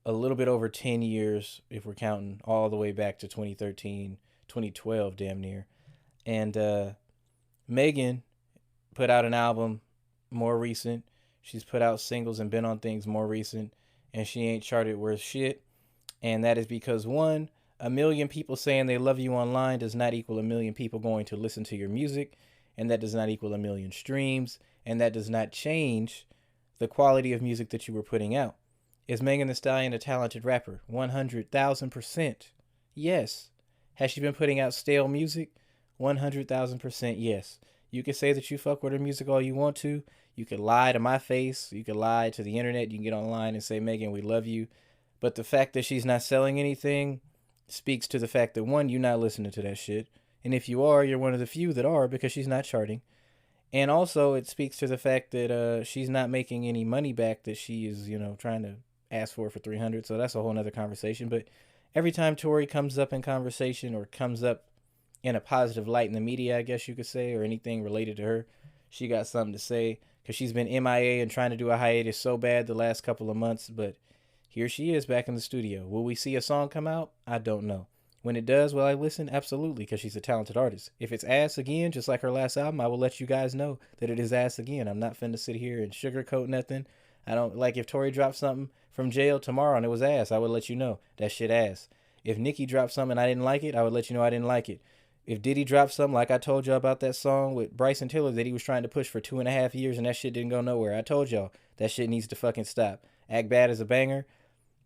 a little bit over 10 years, if we're counting all the way back to 2013, 2012, damn near. And Megan put out an album more recent. She's put out singles and been on things more recent. And she ain't charted worth shit. And that is because, one, 1 million people saying they love you online does not equal 1 million people going to listen to your music. And that does not equal 1 million streams. And that does not change the quality of music that you were putting out. Is Megan Thee Stallion a talented rapper? 100,000%. Yes. Has she been putting out stale music? 100,000% yes. You can say that you fuck with her music all you want to. You can lie to my face. You can lie to the internet. You can get online and say, Megan, we love you. But the fact that she's not selling anything speaks to the fact that, one, you're not listening to that shit. And if you are, you're one of the few that are, because she's not charting. And also, it speaks to the fact that she's not making any money back that she is, you know, trying to ask for 300. So that's a whole nother conversation. But every time Tory comes up in conversation or comes up in a positive light in the media, I guess you could say, or anything related to her, she got something to say, because she's been MIA and trying to do a hiatus so bad the last couple of months. But here she is back in the studio. Will we see a song come out? I don't know. When it does, will I listen? Absolutely, because she's a talented artist. If it's ass again, just like her last album, I will let you guys know that it is ass again. I'm not finna sit here and sugarcoat nothing. I don't, like, if Tory dropped something from jail tomorrow and it was ass, I would let you know that shit ass. If Nicki dropped something and I didn't like it, I would let you know I didn't like it. If Diddy dropped something, like I told y'all about that song with Bryson Tiller that he was trying to push for 2.5 years and that shit didn't go nowhere, I told y'all that shit needs to fucking stop. Act Bad is a banger.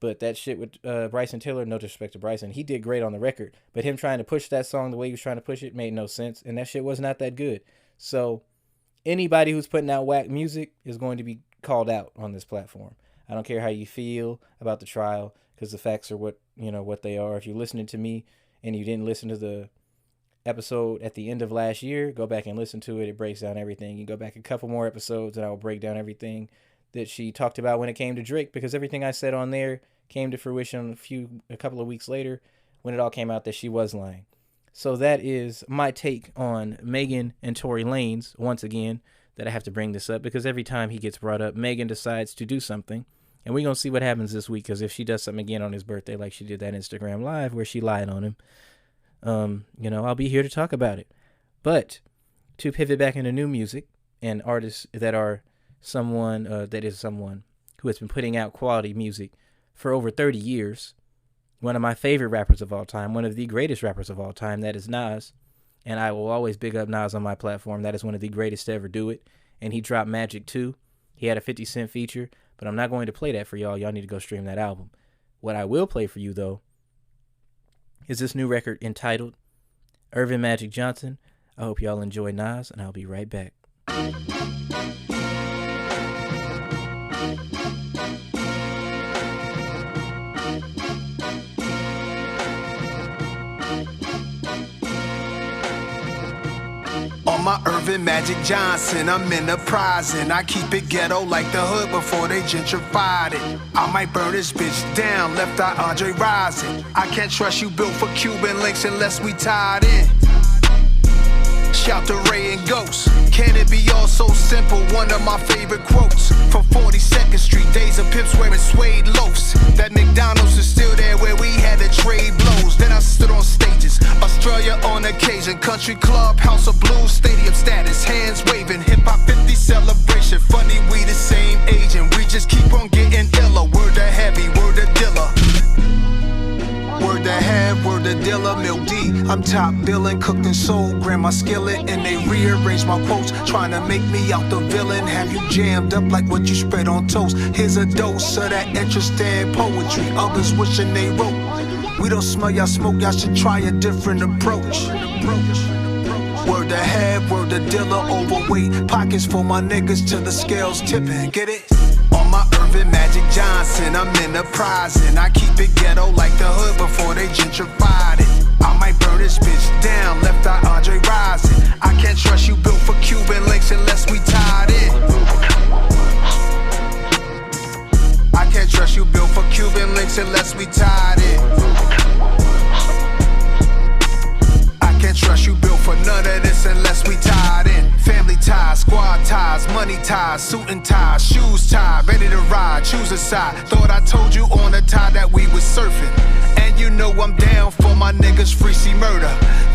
But that shit with Bryson Tiller, no disrespect to Bryson, he did great on the record. But him trying to push that song the way he was trying to push it made no sense. And that shit was not that good. So anybody who's putting out whack music is going to be called out on this platform. I don't care how you feel about the trial, because the facts are what, you know, what they are. If you're listening to me and you didn't listen to the episode at the end of last year, go back and listen to it. It breaks down everything. You go back a couple more episodes and I will break down everything that she talked about when it came to Drake, because everything I said on there came to fruition a couple of weeks later when it all came out that she was lying. So that is my take on Megan and Tory Lanez. Once again, that I have to bring this up, because every time he gets brought up, Megan decides to do something. And we're going to see what happens this week, because if she does something again on his birthday, like she did that Instagram Live where she lied on him, you know, I'll be here to talk about it. But to pivot back into new music and artists that are someone who has been putting out quality music for over 30 years, one of my favorite rappers of all time, one of the greatest rappers of all time, that is Nas. And I will always big up Nas on my platform. That is one of the greatest to ever do it. And he dropped Magic 2. He had a 50 Cent feature, but I'm not going to play that for y'all. Y'all need to go stream that album. What I will play for you, though, is this new record entitled Earvin Magic Johnson. I hope y'all enjoy Nas, and I'll be right back. On my Earvin Magic Johnson, I'm enterprising. I keep it ghetto like the hood before they gentrified it. I might burn this bitch down, left eye Andre rising. I can't trust you built for Cuban links unless we tied in. Shout to Ray and Ghost. Can it be all so simple? One of my favorite quotes from 42nd Street. Days of pimps wearing suede loafs. That McDonald's is still there where we had to trade blows. Then I stood on stages, Australia on occasion. Country club, House of Blues, stadium status. Hands waving, hip hop 50 celebration. Funny we the same age and we just keep on getting iller. Word to heavy, word to dilla. Word to have, word to dealer, Milk D. I'm top billing, cooked in soul, grandma skillet, and they rearrange my quotes, trying to make me out the villain. Have you jammed up like what you spread on toast? Here's a dose of that interesting poetry. Others wishing they wrote. We don't smell y'all smoke, y'all should try a different approach. Word to have, word to dealer, overweight. Pockets for my niggas till the scales tipping. Get it? On my Earvin Magic Johnson, I'm enterprising. I keep it ghetto like the hood before they gentrified it. I might burn this bitch down, left eye Andre rising. I can't trust you built for Cuban links unless we tied in. I can't trust you built for Cuban links unless we tied in. I can't trust you built for none of this unless we tied in. Family ties, squad ties, money ties, suit and ties, shoes tied, ready to ride, choose a side. Thought I told you on the tie that we was surfing. And you know I'm down for my niggas free C murder.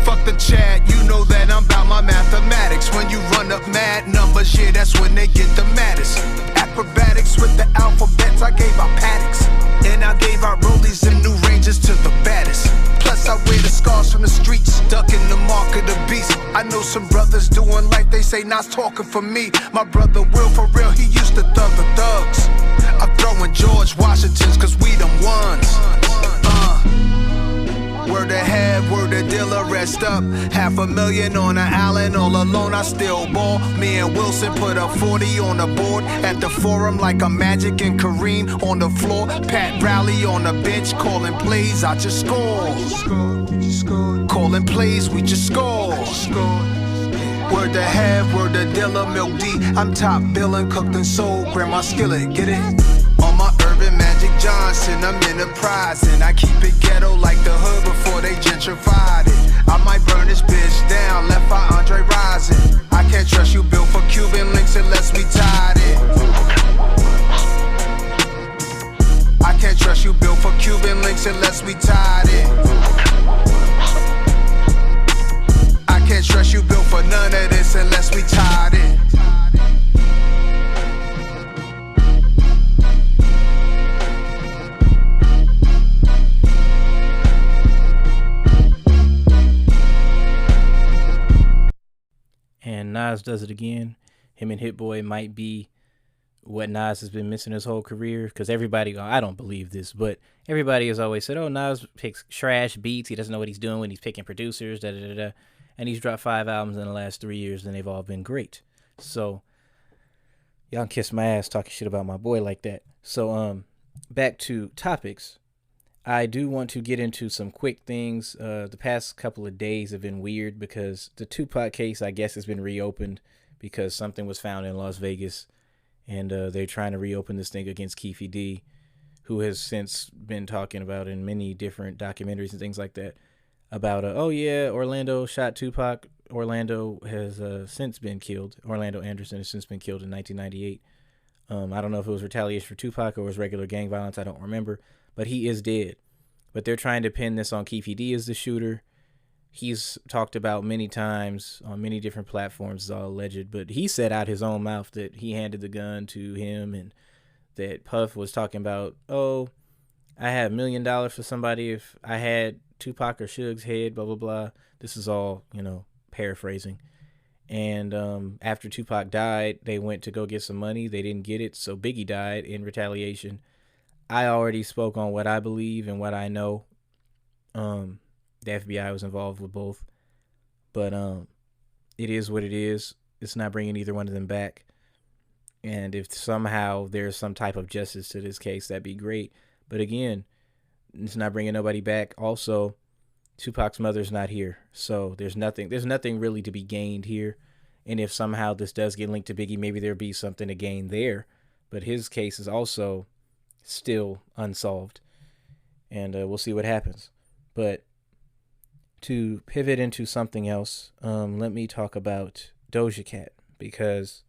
Fuck the chat, you know that I'm about my mathematics. When you run up mad numbers, yeah, that's when they get the maddest. Acrobatics with the alphabets, I gave out paddocks. And I gave out rollies and new ranges to the baddest. Plus I wear the scars from the streets, ducking the mark of the beast. I know some brothers doing like they say, not talking for me. My brother Will, for real, he used to thug the thugs. I'm throwing George Washingtons, cause we them ones. Word to have, word to dealer, rest up. $500,000 on an island, all alone I still ball. Me and Wilson put a 40 on the board at the forum like a Magic and Kareem on the floor. Pat Rowley on the bench, calling plays, I just score. Calling plays, we just score. Word to have, word to dealer, Milk D. I'm top billing, cooked in soul, grandma skillet, get it? On my Earvin Magic Johnson, I'm enterprising. I keep it ghetto like the hood before they gentrified it. I might burn this bitch down, left eye Andre rising. I can't trust you built for Cuban links unless we tied it. I can't trust you built for Cuban links unless we tied it. I can't trust you built for none of this unless we tied it. And Nas does it again. Him and Hit Boy might be what Nas has been missing his whole career, because everybody, I don't believe this, but everybody has always said, oh, Nas picks trash beats, he doesn't know what he's doing when he's picking producers, da-da-da-da. And he's dropped 5 albums in the last 3 years, and they've all been great. So y'all can kiss my ass talking shit about my boy like that. So back to topics. I do want to get into some quick things. The past couple of days have been weird because the Tupac case, I guess, has been reopened because something was found in Las Vegas, and they're trying to reopen this thing against Keefe D, who has since been talking about in many different documentaries and things like that about, oh yeah, Orlando shot Tupac. Orlando has since been killed. Orlando Anderson has since been killed in 1998. I don't know if it was retaliation for Tupac or it was regular gang violence. I don't remember. But he is dead. But they're trying to pin this on Keefe D as the shooter. He's talked about many times on many different platforms, it's all alleged. But he said out his own mouth that he handed the gun to him, and that Puff was talking about, oh, I had $1 million for somebody if I had Tupac or Suge's head, blah, blah, blah. This is all, paraphrasing. And after Tupac died, they went to go get some money. They didn't get it, so Biggie died in retaliation. I already spoke on what I believe and what I know. the FBI was involved with both. But it is what it is. It's not bringing either one of them back. And if somehow there's some type of justice to this case, that'd be great. But again, it's not bringing nobody back. Also, Tupac's mother's not here. So there's nothing really to be gained here. And if somehow this does get linked to Biggie, maybe there'll be something to gain there. But his case is also still unsolved. And we'll see what happens. But to pivot into something else, let me talk about Doja Cat. Because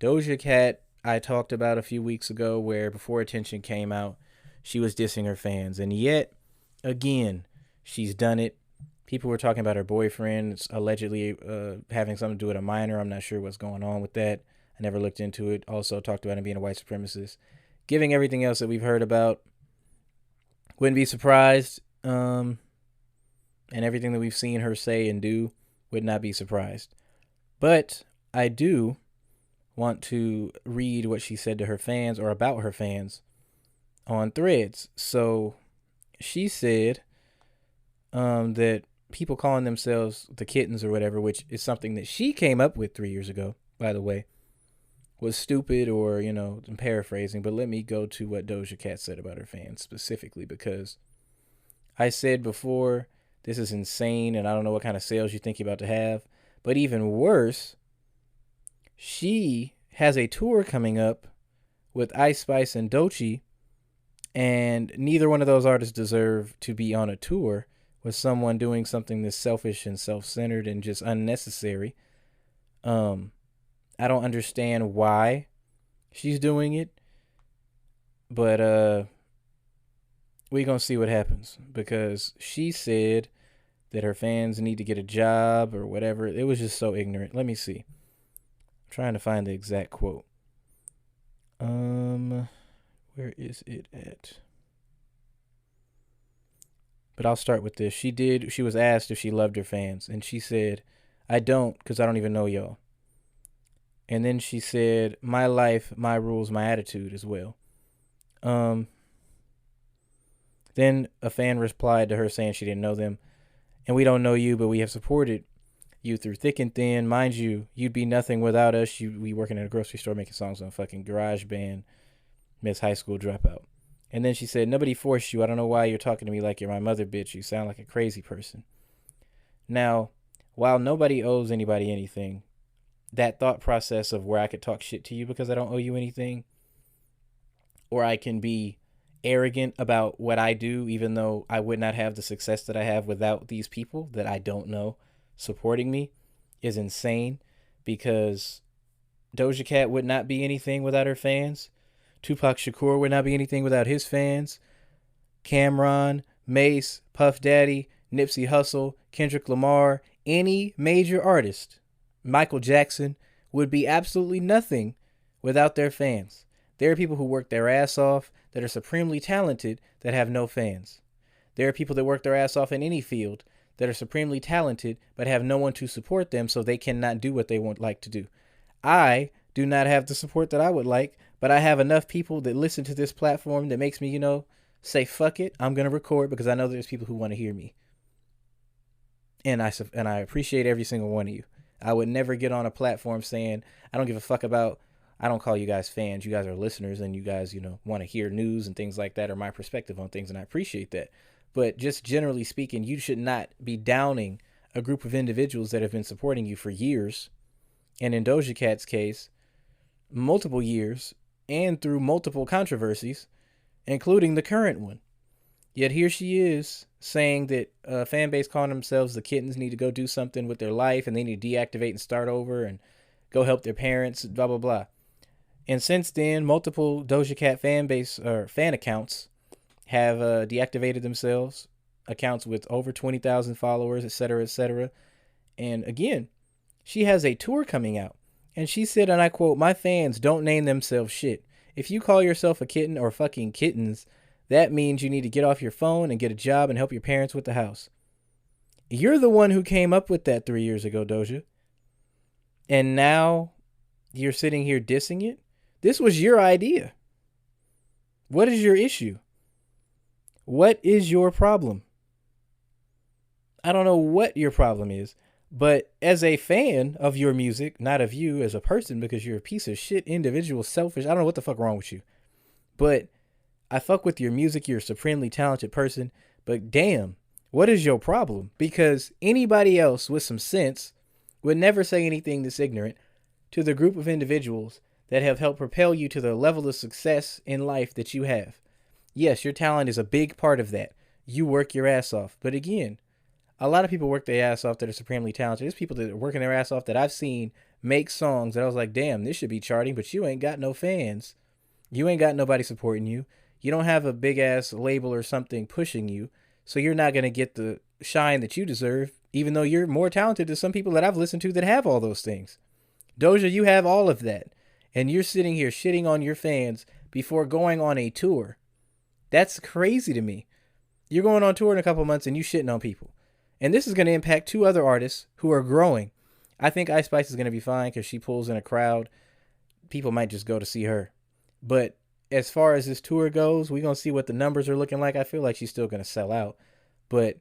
Doja Cat, I talked about a few weeks ago where before Attention came out, she was dissing her fans. And yet, again, she's done it. People were talking about her boyfriend allegedly having something to do with a minor. I'm not sure what's going on with that. I never looked into it. Also talked about him being a white supremacist. Giving everything else that we've heard about. Wouldn't be surprised. And everything that we've seen her say and do, would not be surprised. But I do want to read what she said to her fans or about her fans on Threads. So she said that people calling themselves the kittens or whatever, which is something that she came up with 3 years ago, by the way, was stupid, or, you know, I'm paraphrasing. But let me go to what Doja Cat said about her fans specifically, because I said before, this is insane and I don't know what kind of sales you think you're about to have. But even worse, she has a tour coming up with Ice Spice and Doechii, and neither one of those artists deserve to be on a tour with someone doing something that's selfish and self-centered and just unnecessary. I don't understand why she's doing it, but we're going to see what happens, because she said that her fans need to get a job or whatever. It was just so ignorant. Let me see. I'm trying to find the exact quote. Where is it at? But I'll start with this. She was asked if she loved her fans, and she said, "I don't, because I don't even know y'all." And then she said, "My life, my rules, my attitude" as well. Then a fan replied to her saying she didn't know them. "And we don't know you, but we have supported you through thick and thin. Mind you, you'd be nothing without us. You'd be working at a grocery store making songs on fucking GarageBand, Miss High School Dropout." And then she said, "Nobody forced you. I don't know why you're talking to me like you're my mother, bitch. You sound like a crazy person." Now, while nobody owes anybody anything, that thought process of where I could talk shit to you because I don't owe you anything, or I can be arrogant about what I do, even though I would not have the success that I have without these people that I don't know supporting me, is insane. Because Doja Cat would not be anything without her fans. Tupac Shakur would not be anything without his fans. Cameron, Mace, Puff Daddy, Nipsey Hussle, Kendrick Lamar, any major artist, Michael Jackson, would be absolutely nothing without their fans. There are people who work their ass off that are supremely talented that have no fans. There are people that work their ass off in any field that are supremely talented but have no one to support them, so they cannot do what they would like to do. I do not have the support that I would like, but I have enough people that listen to this platform that makes me, say, fuck it, I'm going to record, because I know there's people who want to hear me. And I appreciate every single one of you. I would never get on a platform saying, I don't give a fuck about, I don't call you guys fans. You guys are listeners, and you guys, want to hear news and things like that, or my perspective on things, and I appreciate that. But just generally speaking, you should not be downing a group of individuals that have been supporting you for years, and in Doja Cat's case, multiple years, and through multiple controversies, including the current one. Yet here she is saying that a fan base calling themselves the kittens need to go do something with their life, and they need to deactivate and start over and go help their parents, blah, blah, blah. And since then, multiple Doja Cat fan base or fan accounts have deactivated themselves, accounts with over 20,000 followers, etc., etc. And again, she has a tour coming out. And she said, and I quote, "My fans don't name themselves shit. If you call yourself a kitten or fucking kittens, that means you need to get off your phone and get a job and help your parents with the house." You're the one who came up with that 3 years ago, Doja. And now you're sitting here dissing it? This was your idea. What is your issue? What is your problem? I don't know what your problem is, but as a fan of your music, not of you as a person, because you're a piece of shit individual, selfish. I don't know what the fuck wrong with you, but I fuck with your music. You're a supremely talented person, but damn, what is your problem? Because anybody else with some sense would never say anything this ignorant to the group of individuals that have helped propel you to the level of success in life that you have. Yes, your talent is a big part of that. You work your ass off. But again, a lot of people work their ass off that are supremely talented. There's people that are working their ass off that I've seen make songs that I was like, damn, this should be charting, but you ain't got no fans. You ain't got nobody supporting you. You don't have a big ass label or something pushing you. So you're not going to get the shine that you deserve, even though you're more talented than some people that I've listened to that have all those things. Doja, you have all of that. And you're sitting here shitting on your fans before going on a tour. That's crazy to me. You're going on tour in a couple months and you shitting on people. And this is going to impact two other artists who are growing. I think Ice Spice is going to be fine because she pulls in a crowd. People might just go to see her. But as far as this tour goes, we're going to see what the numbers are looking like. I feel like she's still going to sell out. But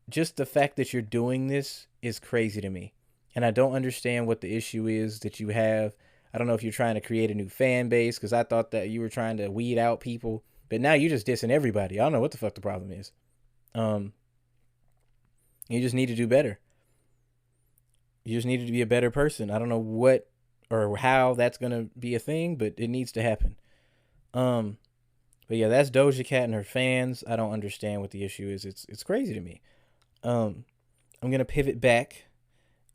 just the fact that you're doing this is crazy to me. And I don't understand what the issue is that you have. I don't know if you're trying to create a new fan base, because I thought that you were trying to weed out people. But now you're just dissing everybody. I don't know what the fuck the problem is. You just need to do better. You just need to be a better person. I don't know what or how that's going to be a thing, but it needs to happen. But yeah, that's Doja Cat and her fans. I don't understand what the issue is. It's crazy to me. I'm going to pivot back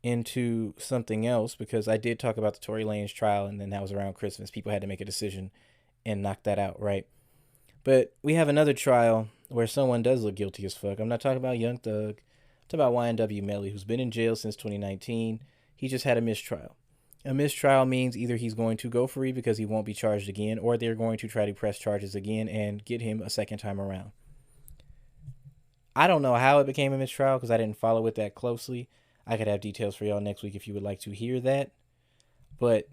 into something else because I did talk about the Tory Lanez trial, and then that was around Christmas. People had to make a decision and knock that out, right? But we have another trial where someone does look guilty as fuck. I'm not talking about Young Thug. I'm talking about YNW Melly, who's been in jail since 2019. He just had a mistrial. A mistrial means either he's going to go free because he won't be charged again, or they're going to try to press charges again and get him a second time around. I don't know how it became a mistrial because I didn't follow it that closely. I could have details for y'all next week if you would like to hear that. But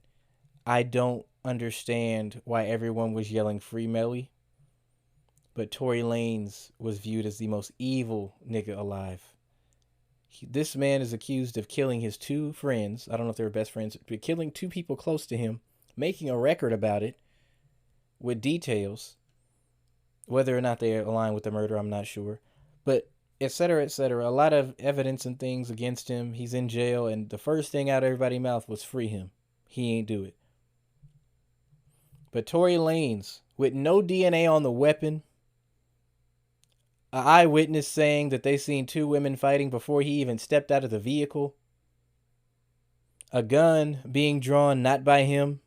I don't understand why everyone was yelling free Melly. But Tory Lanez was viewed as the most evil nigga alive. This man is accused of killing his two friends. I don't know if they were best friends, but killing two people close to him, making a record about it with details. Whether or not they align with the murder, I'm not sure. But et cetera, et cetera. A lot of evidence and things against him. He's in jail, and the first thing out of everybody's mouth was free him. He ain't do it. But Tory Lanez, with no DNA on the weapon, an eyewitness saying that they seen two women fighting before he even stepped out of the vehicle, a gun being drawn not by him,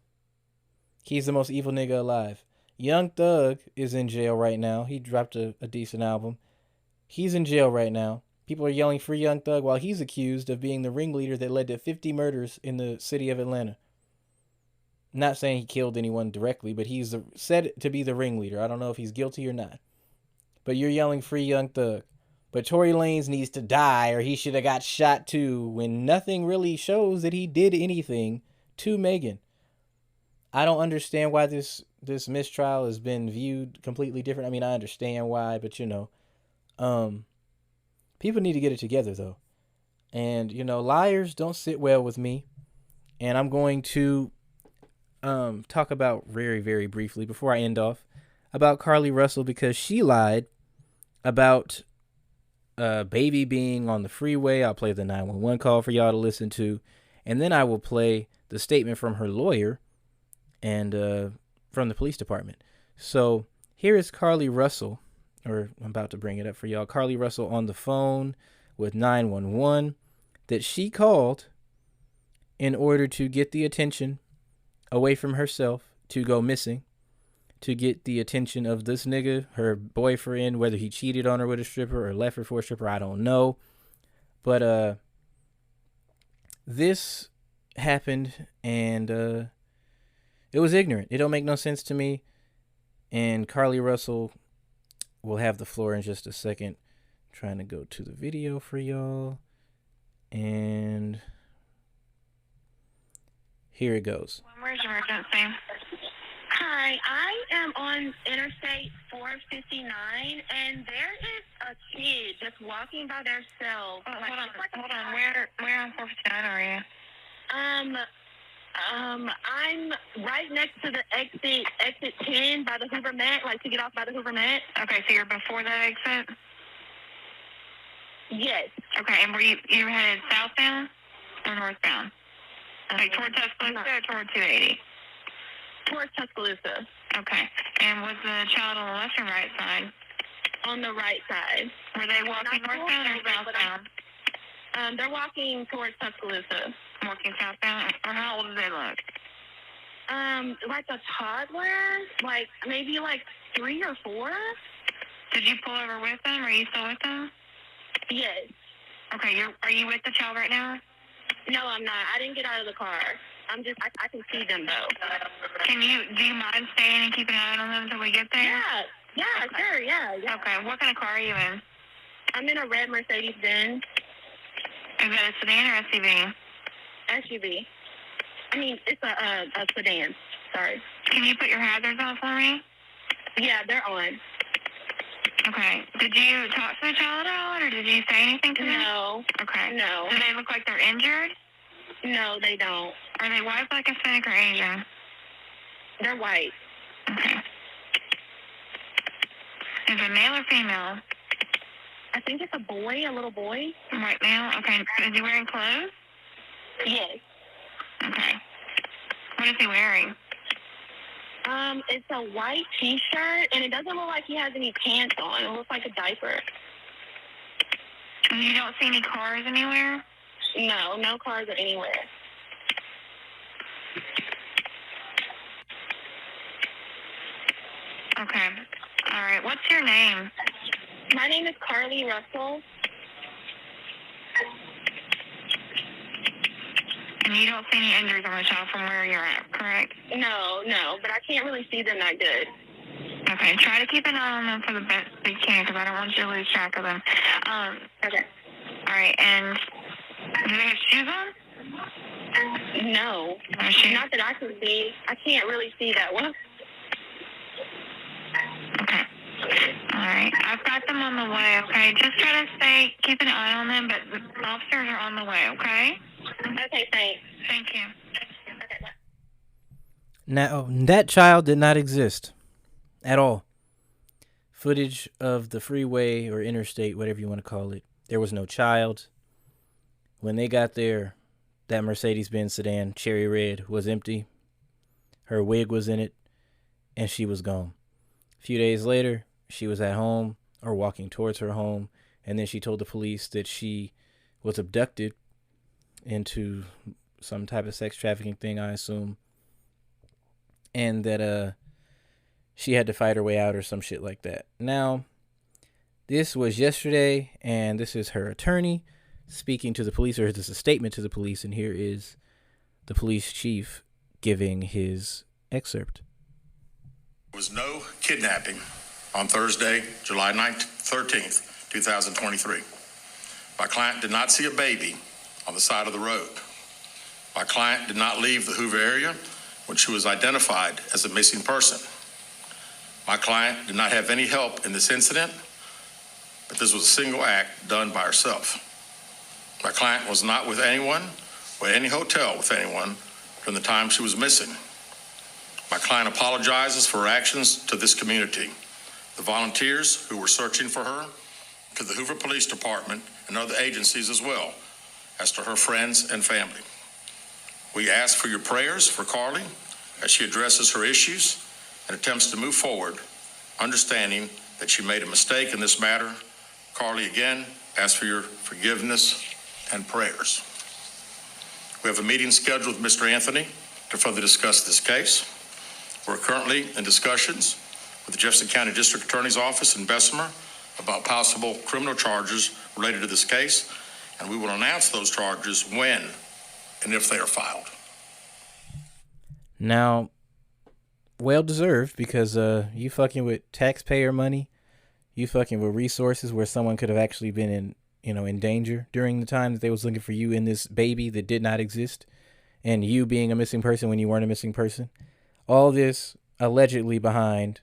he's the most evil nigga alive. Young Thug is in jail right now. He dropped a decent album. He's in jail right now. People are yelling free Young Thug while he's accused of being the ringleader that led to 50 murders in the city of Atlanta. Not saying he killed anyone directly, but he's said to be the ringleader. I don't know if he's guilty or not. But you're yelling free Young Thug. But Tory Lanez needs to die, or he should have got shot too, when nothing really shows that he did anything to Megan. I don't understand why this mistrial has been viewed completely different. I mean, I understand why, but people need to get it together though. And liars don't sit well with me. And I'm going to talk about very, very briefly before I end off about Carlee Russell, because she lied about baby being on the freeway. I'll play the 911 call for y'all to listen to, and then I will play the statement from her lawyer and from the police department. So here is Carlee Russell, or I'm about to bring it up for y'all. Carlee Russell on the phone with 911 that she called in order to get the attention away from herself to go missing, to get the attention of this nigga, her boyfriend, whether he cheated on her with a stripper or left her for a stripper, I don't know. But this happened, and it was ignorant. It don't make no sense to me. And Carlee Russell will have the floor in just a second. I'm trying to go to the video for y'all. And here it goes. Where's your emergency? Hi, I am on Interstate 459, and there is a kid just walking by themselves. Hold on. Where on 459 are you? I'm right next to the exit 10 by the Hoover Met, like to get off by the Hoover Met. Okay, so you're before that exit? Yes. Okay, and were you headed southbound or northbound? Like toward Tuscaloosa or toward 280? Towards Tuscaloosa. Okay, and was the child on the left or right side? On the right side. Were they walking northbound or southbound? They're walking towards Tuscaloosa. Walking southbound? Or how old do they look? Like a toddler, like maybe like 3 or 4. Did you pull over with them? Are you still with them? Yes. Okay, are you with the child right now? No, I'm not. I didn't get out of the car. I can see them though. Do you mind staying and keeping an eye on them until we get there? Yeah, okay. Sure, yeah. Okay, what kind of car are you in? I'm in a red Mercedes-Benz. Is that a sedan or SUV? SUV. I mean, it's a sedan. Sorry. Can you put your hazards on for me? Yeah, they're on. Okay. Did you talk to the child at all, or did you say anything to them? No. Okay. No. Do they look like they're injured? No, they don't. Are they white, black, Hispanic, or Asian? They're white. Okay. Is it male or female? I think it's a boy, a little boy. White male? Okay. Is he wearing clothes? Yes. Okay. What is he wearing? It's a white T-shirt, and it doesn't look like he has any pants on. It looks like a diaper. And you don't see any cars anywhere? No, no cars are anywhere. Okay. All right. What's your name? My name is Carlee Russell. And you don't see any injuries on the child from where you're at, correct? No, but I can't really see them that good. Okay, try to keep an eye on them for the best you can, because I don't want you to lose track of them. Okay. All right, and do they have shoes on? No. No shoes? Not that I can see. I can't really see that well. Okay. All right. I've got them on the way, okay? Just try to keep an eye on them, but the officers are on the way, okay? Okay, thanks. Thank you. Okay, bye. Now, that child did not exist at all. Footage of the freeway or interstate, whatever you want to call it, there was no child. When they got there, that Mercedes-Benz sedan, cherry red, was empty. Her wig was in it, and she was gone. A few days later, she was at home or walking towards her home, and then she told the police that she was abducted into some type of sex trafficking thing, I assume, and that she had to fight her way out or some shit like that. Now, this was yesterday, and this is her attorney speaking to the police, or this is a statement to the police, and here is the police chief giving his excerpt. There was no kidnapping on Thursday, July 13th, 2023. My client did not see a baby on the side of the road. My client did not leave the Hoover area when she was identified as a missing person. My client did not have any help in this incident, but this was a single act done by herself. My client was not with anyone or at any hotel with anyone during the time she was missing. My client apologizes for her actions to this community, the volunteers who were searching for her, to the Hoover Police Department and other agencies as well, as to her friends and family. We ask for your prayers for Carlee as she addresses her issues and attempts to move forward, understanding that she made a mistake in this matter. Carlee, again, ask for your forgiveness and prayers. We have a meeting scheduled with Mr. Anthony to further discuss this case. We're currently in discussions with the Jefferson County District Attorney's Office in Bessemer about possible criminal charges related to this case, and we will announce those charges when and if they are filed. Now, well deserved, because you fucking with taxpayer money, you fucking with resources where someone could have actually been in danger during the time that they was looking for you in this baby that did not exist, and you being a missing person when you weren't a missing person. All this allegedly behind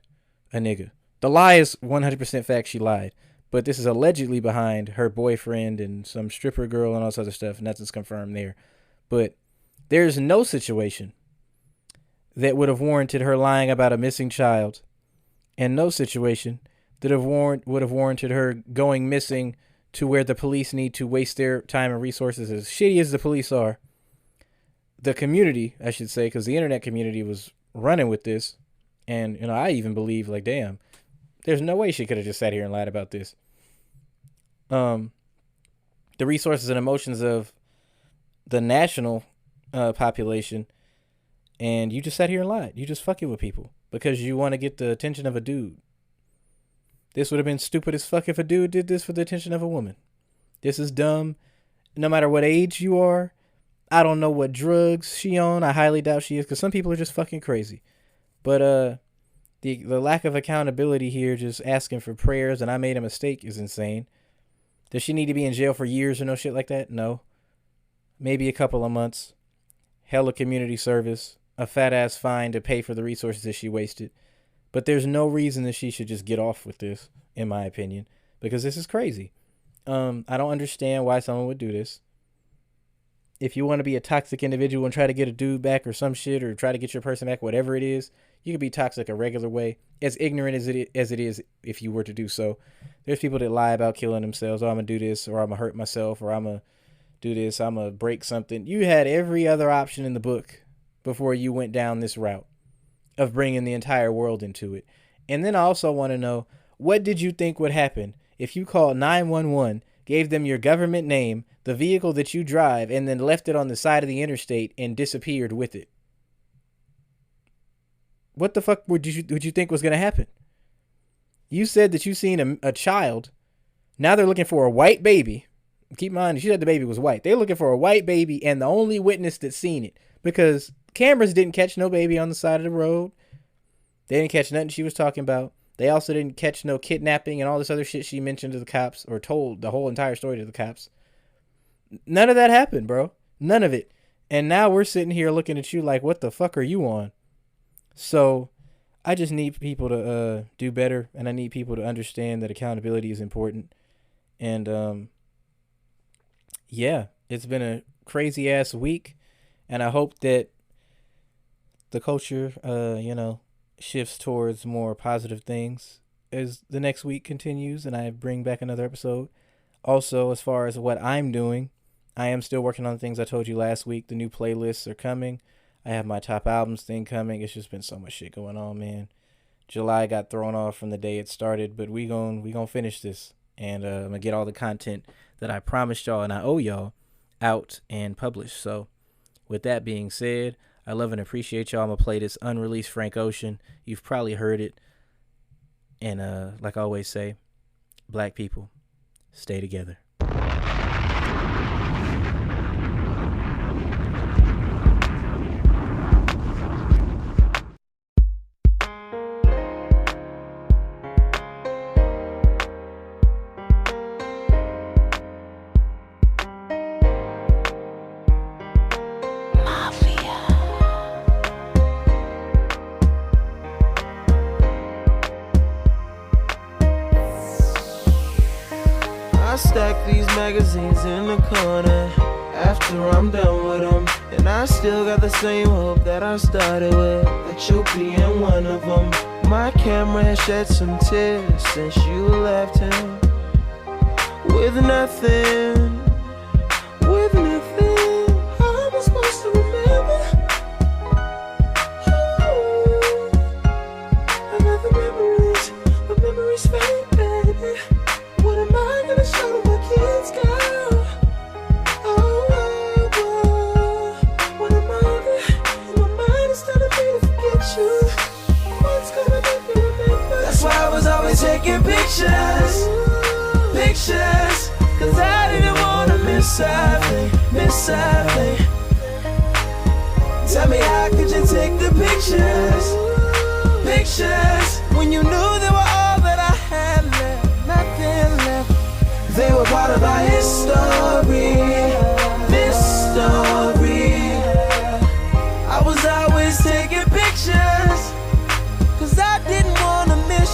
a nigga. The lie is 100% fact, she lied. But this is allegedly behind her boyfriend and some stripper girl and all this other stuff. Nothing's confirmed there. But there's no situation that would have warranted her lying about a missing child, and no situation that would have warranted her going missing to where the police need to waste their time and resources. As shitty as the police are, the community, I should say, because the internet community was running with this. And, you know, I even believe, like, damn, there's no way she could have just sat here and lied about this. The resources and emotions of the national population, and you just sat here and lied. You just fucking with people because you want to get the attention of a dude. This would have been stupid as fuck if a dude did this for the attention of a woman. This is dumb. No matter what age you are. I don't know what drugs she on. I highly doubt she is, because some people are just fucking crazy. But the lack of accountability here, just asking for prayers and I made a mistake, is insane. Does she need to be in jail for years or no shit like that? No. Maybe a couple of months. Hella community service. A fat ass fine to pay for the resources that she wasted. But there's no reason that she should just get off with this, in my opinion, because this is crazy. I don't understand why someone would do this. If you want to be a toxic individual and try to get a dude back or some shit, or try to get your person back, whatever it is, you can be toxic a regular way, as ignorant as it is if you were to do so. There's people that lie about killing themselves. Oh, I'm going to do this, or I'm going to hurt myself, or I'm going to do this, I'm going to break something. You had every other option in the book before you went down this route of bringing the entire world into it. And then I also want to know, what did you think would happen if you called 911, gave them your government name, the vehicle that you drive, and then left it on the side of the interstate and disappeared with it? What the fuck would you think was going to happen? You said that you seen a child. Now they're looking for a white baby. Keep in mind, she said the baby was white. They're looking for a white baby and the only witness that's seen it, because cameras didn't catch no baby on the side of the road. They didn't catch nothing she was talking about. They also didn't catch no kidnapping and all this other shit she mentioned to the cops, or told the whole entire story to the cops. None of that happened, bro. None of it. And now we're sitting here looking at you like, what the fuck are you on? So I just need people to do better, and I need people to understand that accountability is important. And yeah, it's been a crazy ass week, and I hope that the culture, shifts towards more positive things as the next week continues and I bring back another episode. Also, as far as what I'm doing, I am still working on the things I told you last week. The new playlists are coming. I have my top albums thing coming. It's just been so much shit going on, man. July got thrown off from the day it started, but we gonna finish this, and I'm gonna get all the content that I promised y'all and I owe y'all out and published. So with that being said, I love and appreciate y'all. I'm going to play this unreleased Frank Ocean. You've probably heard it. And like I always say, black people, stay together. I stack these magazines in the corner after I'm done with them, and I still got the same hope that I started with, that you'll be in one of them. My camera has shed some tears since you left him, with nothing, with nothing. How am I supposed to remember? Ooh, I got the memories fade, baby. What am I gonna show my kids, girl? Oh, what am I? In my mind is telling me to forget you. What's gonna make me remember? That's why I was always taking pictures, pictures, cause I didn't wanna miss something, miss something. Tell me, how could you take the pictures, pictures, when you knew they were all that I had left? Nothing left. They were part of our history, this story. I was always taking pictures,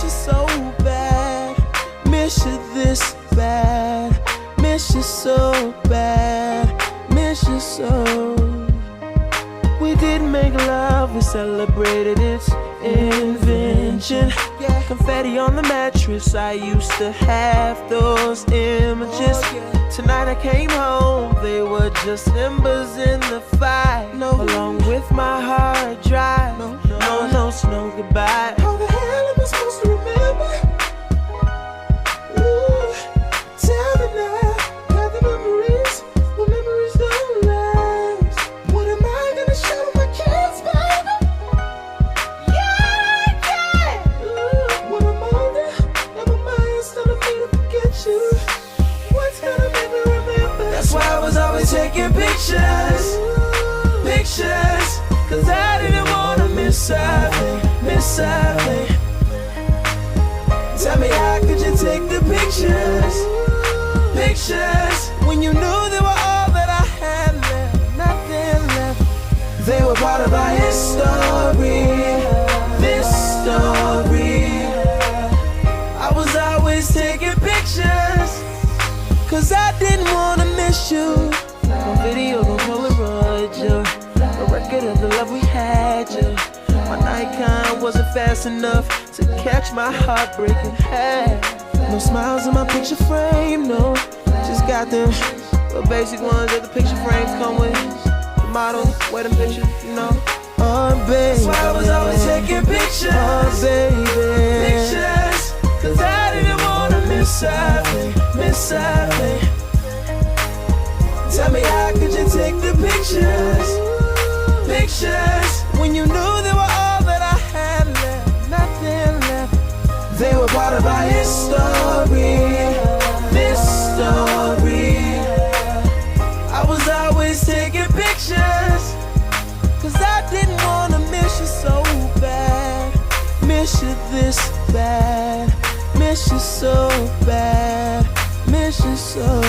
miss you so bad. Miss you this bad. Miss you so bad. Miss you so. We didn't make love, we celebrated its invention. Confetti on the mattress, I used to have those images. Tonight I came home, they were just embers in the fire. Along with my hard drive, no notes, no goodbye. How the hell am I supposed to remember? Ooh, tell me now, got the memories, but memories don't last. What am I gonna show my kids, baby? Yeah. Ooh, when I'm older, and my mind's telling me to forget you. What's gonna make me remember? That's why I was always taking pictures, pictures, cause I didn't wanna miss a thing, miss a thing. Tell me, how could you take the pictures, pictures, when you knew they were all that I had left, nothing left. They were part of our history, this story. I was always taking pictures, cause I didn't wanna miss you. No video, no Polaroid, yeah. A record of the love we had, yeah. My Nikon wasn't fast enough to catch my heart breaking half. No smiles in my picture frame, no. Just got them little basic ones that the picture frames come with. The model, wedding picture, you know. Oh, baby. That's why I was always taking pictures. Oh, baby. Pictures. Cause I didn't wanna miss a thing, miss a thing. Tell me, how could you take the pictures, pictures, when you knew they were all that I had left, nothing left. They were part of our history, this story. I was always taking pictures, cause I didn't wanna miss you so bad. Miss you this bad. Miss you so bad. Miss you so.